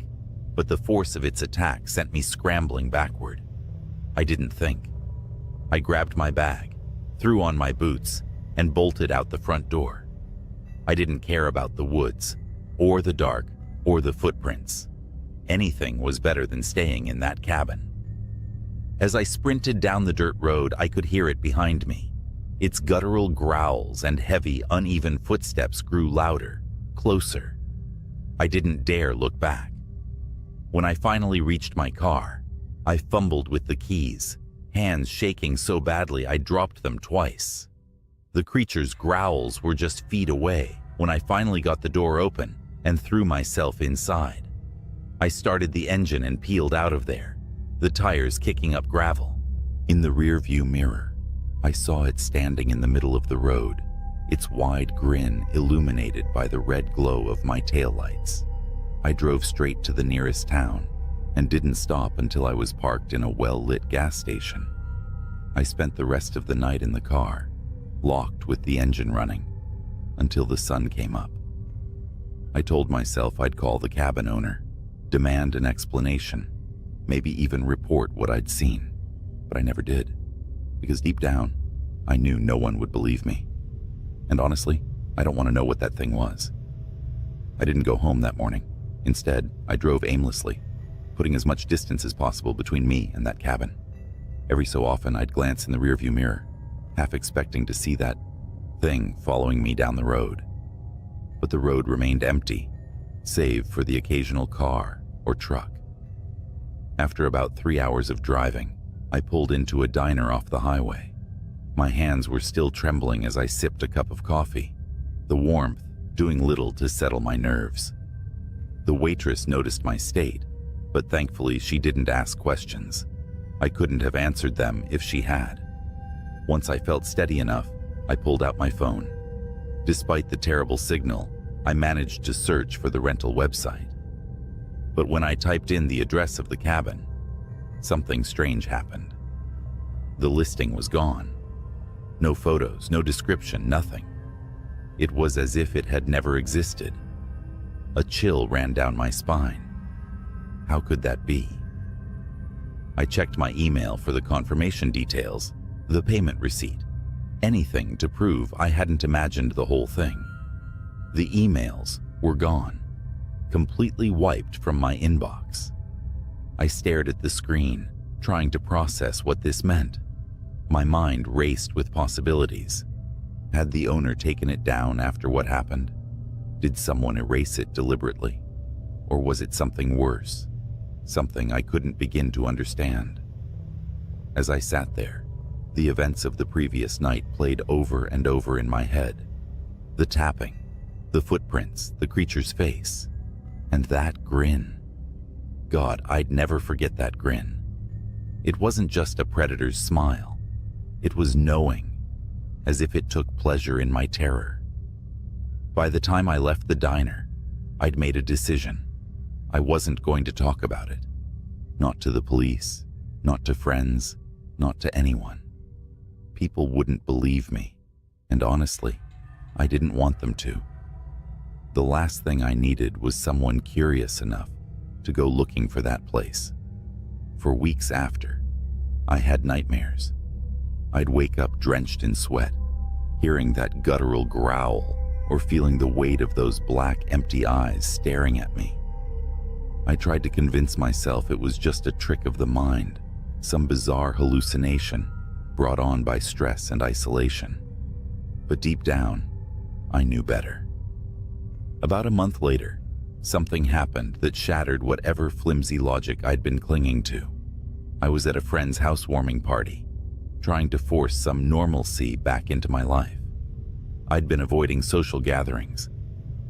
Speaker 1: but the force of its attack sent me scrambling backward. I didn't think. I grabbed my bag, threw on my boots, and bolted out the front door. I didn't care about the woods, or the dark, or the footprints. Anything was better than staying in that cabin. As I sprinted down the dirt road, I could hear it behind me. Its guttural growls and heavy, uneven footsteps grew louder, closer. I didn't dare look back. When I finally reached my car, I fumbled with the keys, hands shaking so badly I dropped them twice. The creature's growls were just feet away when I finally got the door open and threw myself inside. I started the engine and peeled out of there, the tires kicking up gravel. In the rearview mirror, I saw it standing in the middle of the road, its wide grin illuminated by the red glow of my taillights. I drove straight to the nearest town and didn't stop until I was parked in a well-lit gas station. I spent the rest of the night in the car, locked with the engine running, until the sun came up. I told myself I'd call the cabin owner, demand an explanation, maybe even report what I'd seen, but I never did, because deep down, I knew no one would believe me. And honestly, I don't want to know what that thing was. I didn't go home that morning. Instead, I drove aimlessly, putting as much distance as possible between me and that cabin. Every so often, I'd glance in the rearview mirror, half expecting to see that thing following me down the road. But the road remained empty, save for the occasional car or truck. After about 3 hours of driving, I pulled into a diner off the highway. My hands were still trembling as I sipped a cup of coffee, the warmth doing little to settle my nerves. The waitress noticed my state, but thankfully she didn't ask questions. I couldn't have answered them if she had. Once I felt steady enough, I pulled out my phone. Despite the terrible signal, I managed to search for the rental website. But when I typed in the address of the cabin, something strange happened. The listing was gone. No photos, no description, nothing. It was as if it had never existed. A chill ran down my spine. How could that be? I checked my email for the confirmation details, the payment receipt, anything to prove I hadn't imagined the whole thing. The emails were gone, completely wiped from my inbox. I stared at the screen, trying to process what this meant. My mind raced with possibilities. Had the owner taken it down after what happened? Did someone erase it deliberately? Or was it something worse? Something I couldn't begin to understand. As I sat there, the events of the previous night played over and over in my head. The tapping, the footprints, the creature's face, and that grin. God, I'd never forget that grin. It wasn't just a predator's smile. It was knowing, as if it took pleasure in my terror. By the time I left the diner, I'd made a decision. I wasn't going to talk about it. Not to the police, Not to friends, not to anyone. People wouldn't believe me, and honestly, I didn't want them to. The last thing I needed was someone curious enough to go looking for that place. For weeks after, I had nightmares. I'd wake up drenched in sweat, hearing that guttural growl or feeling the weight of those black, empty eyes staring at me. I tried to convince myself it was just a trick of the mind, some bizarre hallucination brought on by stress and isolation. But deep down, I knew better. About a month later, something happened that shattered whatever flimsy logic I'd been clinging to. I was at a friend's housewarming party, trying to force some normalcy back into my life. I'd been avoiding social gatherings,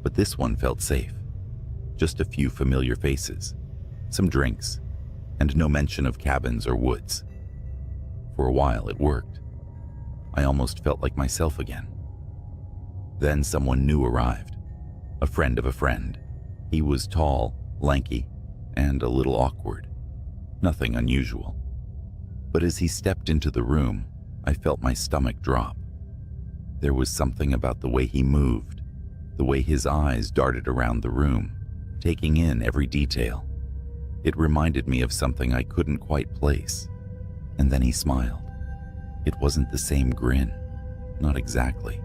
Speaker 1: but this one felt safe. Just a few familiar faces, some drinks, and no mention of cabins or woods. For a while, it worked. I almost felt like myself again. Then someone new arrived, a friend of a friend. He was tall, lanky, and a little awkward. Nothing unusual. But as he stepped into the room, I felt my stomach drop. There was something about the way he moved, the way his eyes darted around the room, taking in every detail. It reminded me of something I couldn't quite place. And then he smiled. It wasn't the same grin, not exactly.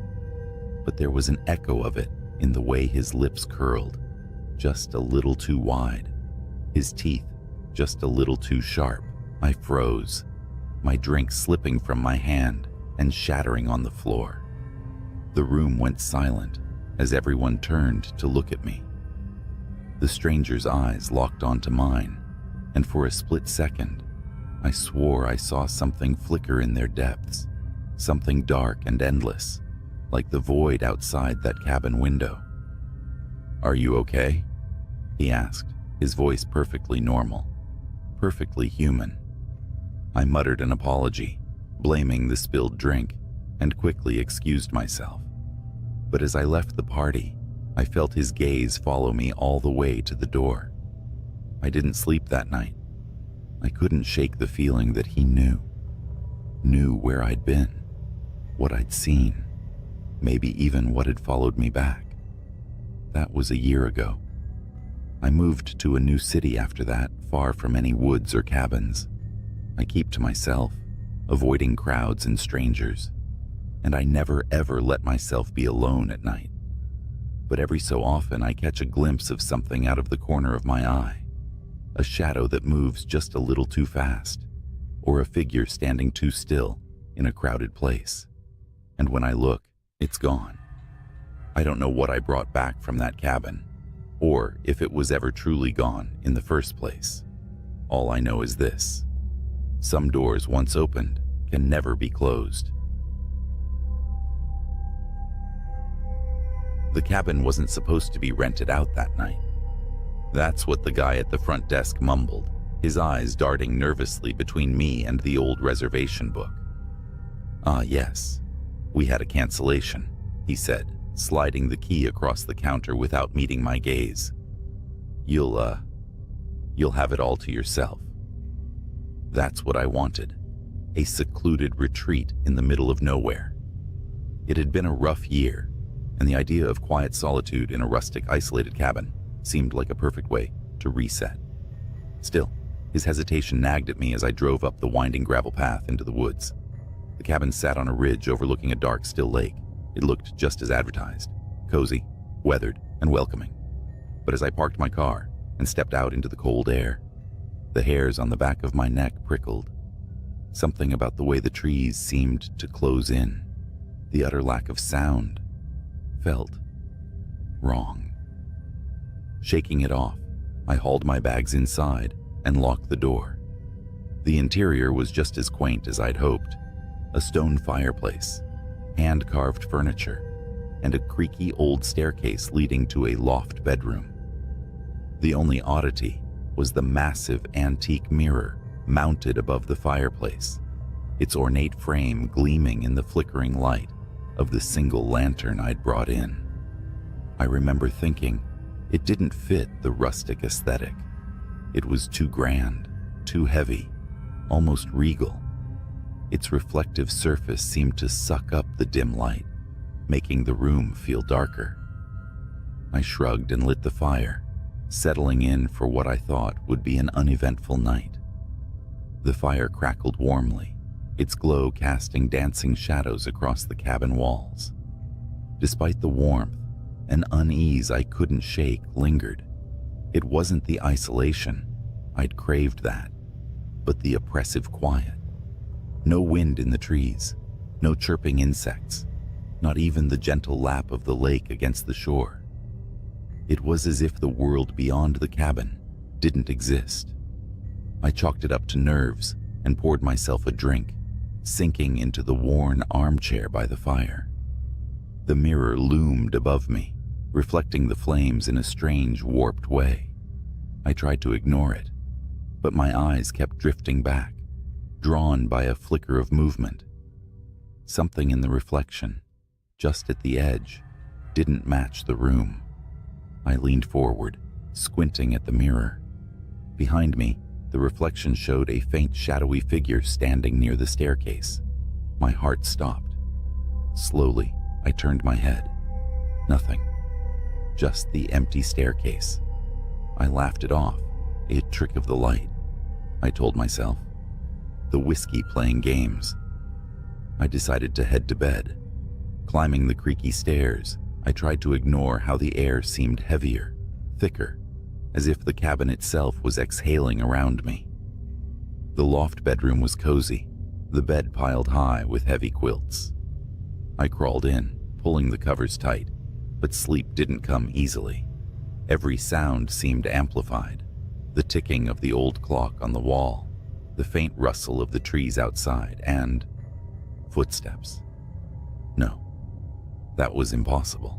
Speaker 1: But there was an echo of it in the way his lips curled, just a little too wide. His teeth just a little too sharp. I froze, my drink slipping from my hand and shattering on the floor. The room went silent as everyone turned to look at me. The stranger's eyes locked onto mine, and for a split second, I swore I saw something flicker in their depths, something dark and endless, like the void outside that cabin window. "Are you okay?" he asked, his voice perfectly normal, perfectly human. I muttered an apology, blaming the spilled drink, and quickly excused myself. But as I left the party, I felt his gaze follow me all the way to the door. I didn't sleep that night. I couldn't shake the feeling that he knew where I'd been, what I'd seen, maybe even what had followed me back. That was a year ago. I moved to a new city after that, far from any woods or cabins. I keep to myself, avoiding crowds and strangers, and I never ever let myself be alone at night. But every so often I catch a glimpse of something out of the corner of my eye, a shadow that moves just a little too fast, or a figure standing too still in a crowded place. And when I look, it's gone. I don't know what I brought back from that cabin, or if it was ever truly gone in the first place. All I know is this: some doors once opened can never be closed. The cabin wasn't supposed to be rented out that night. That's what the guy at the front desk mumbled, his eyes darting nervously between me and the old reservation book. "Ah, yes, we had a cancellation," he said, sliding the key across the counter without meeting my gaze. You'll have it all to yourself." That's what I wanted, a secluded retreat in the middle of nowhere. It had been a rough year, and the idea of quiet solitude in a rustic, isolated cabin seemed like a perfect way to reset. Still, his hesitation nagged at me as I drove up the winding gravel path into the woods. The cabin sat on a ridge overlooking a dark, still lake. It looked just as advertised, cozy, weathered, and welcoming. But as I parked my car and stepped out into the cold air, the hairs on the back of my neck prickled. Something about the way the trees seemed to close in, the utter lack of sound, felt wrong. Shaking it off, I hauled my bags inside and locked the door. The interior was just as quaint as I'd hoped: a stone fireplace, hand-carved furniture, and a creaky old staircase leading to a loft bedroom. The only oddity was the massive antique mirror mounted above the fireplace, its ornate frame gleaming in the flickering light of the single lantern I'd brought in. I remember thinking it didn't fit the rustic aesthetic. It was too grand, too heavy, almost regal. Its reflective surface seemed to suck up the dim light, making the room feel darker. I shrugged and lit the fire, settling in for what I thought would be an uneventful night. The fire crackled warmly, its glow casting dancing shadows across the cabin walls. Despite the warmth, an unease I couldn't shake lingered. It wasn't the isolation, I'd craved that, but the oppressive quiet. No wind in the trees, no chirping insects, not even the gentle lap of the lake against the shore. It was as if the world beyond the cabin didn't exist. I chalked it up to nerves and poured myself a drink, sinking into the worn armchair by the fire. The mirror loomed above me, reflecting the flames in a strange, warped way. I tried to ignore it, but my eyes kept drifting back, drawn by a flicker of movement. Something in the reflection, just at the edge, didn't match the room. I leaned forward, squinting at the mirror. Behind me, the reflection showed a faint shadowy figure standing near the staircase. My heart stopped. Slowly, I turned my head. Nothing. Just the empty staircase. I laughed it off, a trick of the light, I told myself. The whiskey playing games. I decided to head to bed. Climbing the creaky stairs, I tried to ignore how the air seemed heavier, thicker, as if the cabin itself was exhaling around me. The loft bedroom was cozy, the bed piled high with heavy quilts. I crawled in, pulling the covers tight, but sleep didn't come easily. Every sound seemed amplified, the ticking of the old clock on the wall, the faint rustle of the trees outside, and footsteps. No, that was impossible.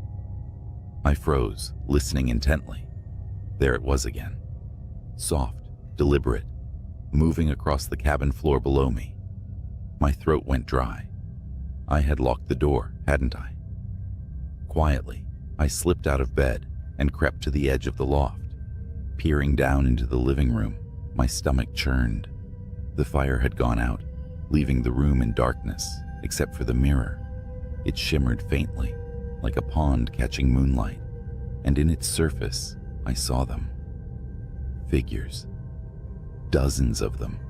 Speaker 1: I froze, listening intently. There it was again. Soft, deliberate, moving across the cabin floor below me. My throat went dry. I had locked the door, hadn't I? Quietly, I slipped out of bed and crept to the edge of the loft. Peering down into the living room, my stomach churned. The fire had gone out, leaving the room in darkness, except for the mirror. It shimmered faintly, like a pond catching moonlight, and in its surface, I saw them. Figures. Dozens of them,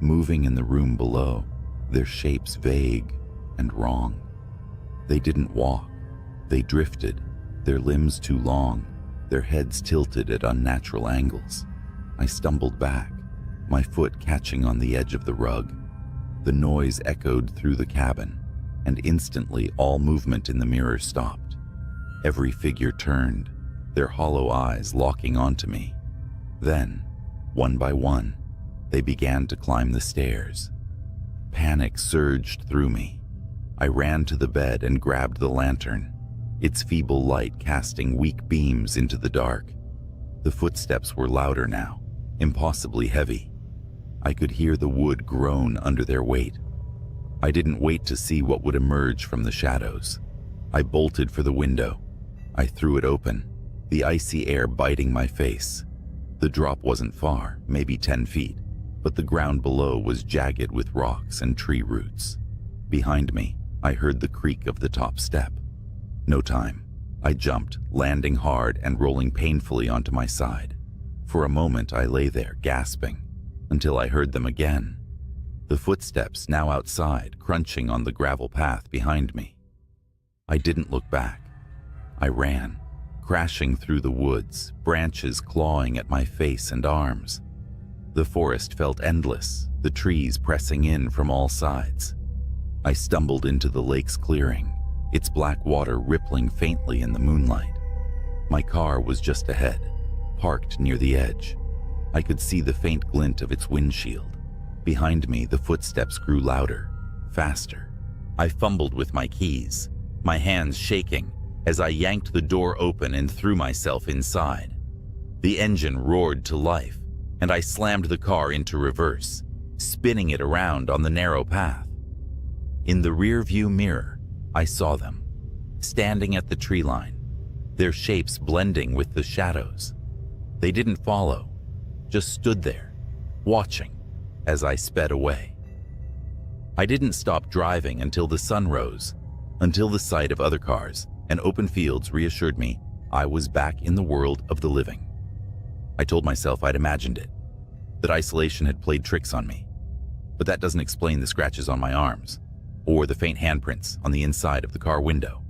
Speaker 1: moving in the room below, their shapes vague and wrong. They didn't walk. They drifted, their limbs too long, their heads tilted at unnatural angles. I stumbled back, my foot catching on the edge of the rug. The noise echoed through the cabin, and instantly all movement in the mirror stopped. Every figure turned, their hollow eyes locking onto me. Then, one by one, they began to climb the stairs. Panic surged through me. I ran to the bed and grabbed the lantern, its feeble light casting weak beams into the dark. The footsteps were louder now, impossibly heavy. I could hear the wood groan under their weight. I didn't wait to see what would emerge from the shadows. I bolted for the window. I threw it open, the icy air biting my face. The drop wasn't far, maybe 10 feet, but the ground below was jagged with rocks and tree roots. Behind me, I heard the creak of the top step. No time. I jumped, landing hard and rolling painfully onto my side. For a moment, I lay there, gasping, until I heard them again. The footsteps now outside, crunching on the gravel path behind me. I didn't look back. I ran, crashing through the woods, branches clawing at my face and arms. The forest felt endless, the trees pressing in from all sides. I stumbled into the lake's clearing, its black water rippling faintly in the moonlight. My car was just ahead, parked near the edge. I could see the faint glint of its windshield. Behind me, the footsteps grew louder, faster. I fumbled with my keys, my hands shaking as I yanked the door open and threw myself inside. The engine roared to life, and I slammed the car into reverse, spinning it around on the narrow path. In the rear-view mirror, I saw them, standing at the tree line, their shapes blending with the shadows. They didn't follow, just stood there, watching, as I sped away. I didn't stop driving until the sun rose, until the sight of other cars and open fields reassured me I was back in the world of the living. I told myself I'd imagined it, that isolation had played tricks on me. But that doesn't explain the scratches on my arms, or the faint handprints on the inside of the car window.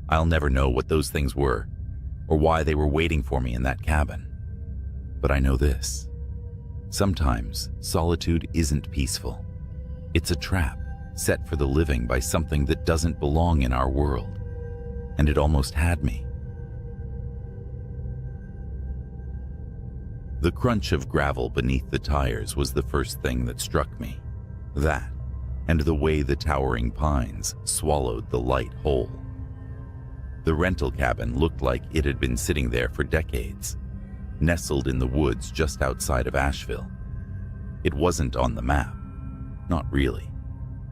Speaker 1: I'll never know what those things were, or why they were waiting for me in that cabin. But I know this. Sometimes solitude isn't peaceful. It's a trap set for the living by something that doesn't belong in our world. And it almost had me. The crunch of gravel beneath the tires was the first thing that struck me. That, and the way the towering pines swallowed the light whole. The rental cabin looked like it had been sitting there for decades, nestled in the woods just outside of Asheville. It wasn't on the map. Not really.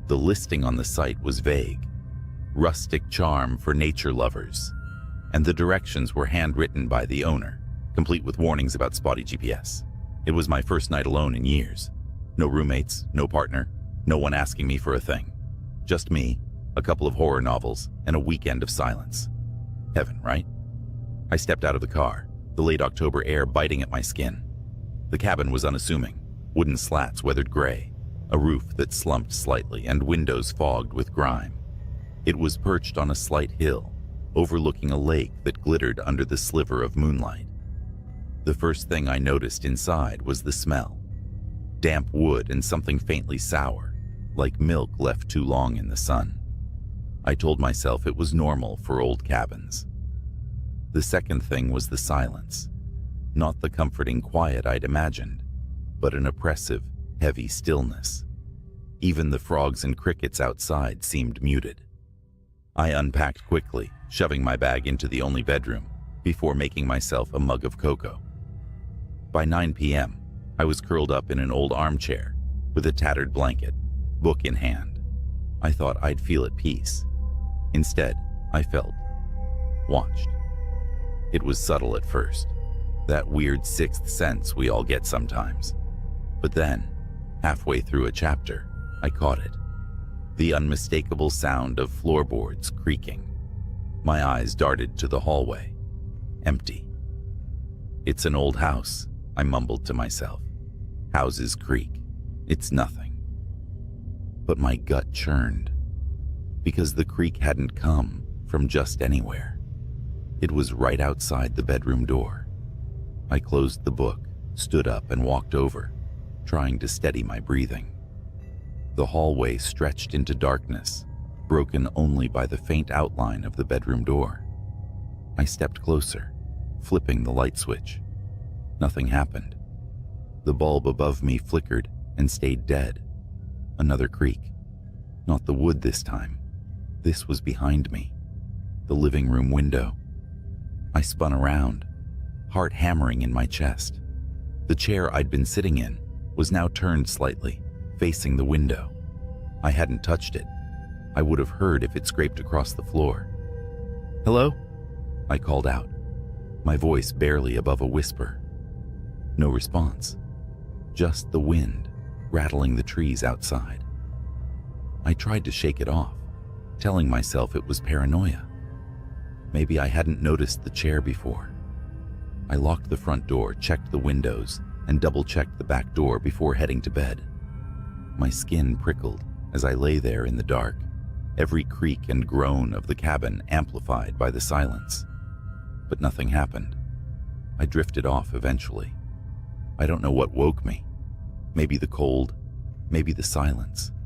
Speaker 1: The listing on the site was vague. Rustic charm for nature lovers. And the directions were handwritten by the owner, complete with warnings about spotty GPS. It was my first night alone in years. No roommates, no partner, no one asking me for a thing. Just me, a couple of horror novels, and a weekend of silence. Heaven, right? I stepped out of the car, the late October air biting at my skin. The cabin was unassuming, wooden slats weathered gray, a roof that slumped slightly, and windows fogged with grime. It was perched on a slight hill, overlooking a lake that glittered under the sliver of moonlight. The first thing I noticed inside was the smell. Damp wood and something faintly sour, like milk left too long in the sun. I told myself it was normal for old cabins. The second thing was the silence. Not the comforting quiet I'd imagined, but an oppressive, heavy stillness. Even the frogs and crickets outside seemed muted. I unpacked quickly, shoving my bag into the only bedroom, before making myself a mug of cocoa. By 9 p.m., I was curled up in an old armchair, with a tattered blanket, book in hand. I thought I'd feel at peace. Instead, I felt watched. It was subtle at first, that weird sixth sense we all get sometimes. But then, halfway through a chapter, I caught it. The unmistakable sound of floorboards creaking. My eyes darted to the hallway. Empty. It's an old house, I mumbled to myself. Houses creak. It's nothing. But my gut churned, because the creak hadn't come from just anywhere. It was right outside the bedroom door. I closed the book, stood up, and walked over, trying to steady my breathing. The hallway stretched into darkness, broken only by the faint outline of the bedroom door. I stepped closer, flipping the light switch. Nothing happened. The bulb above me flickered and stayed dead. Another creak. Not the wood this time. This was behind me, the living room window. I spun around, heart hammering in my chest. The chair I'd been sitting in was now turned slightly, facing the window. I hadn't touched it. I would have heard if it scraped across the floor. "Hello?" I called out, my voice barely above a whisper. No response, just the wind rattling the trees outside. I tried to shake it off, telling myself it was paranoia. Maybe I hadn't noticed the chair before. I locked the front door, checked the windows, and double-checked the back door before heading to bed. My skin prickled as I lay there in the dark, every creak and groan of the cabin amplified by the silence. But nothing happened. I drifted off eventually. I don't know what woke me. Maybe the cold, maybe the silence.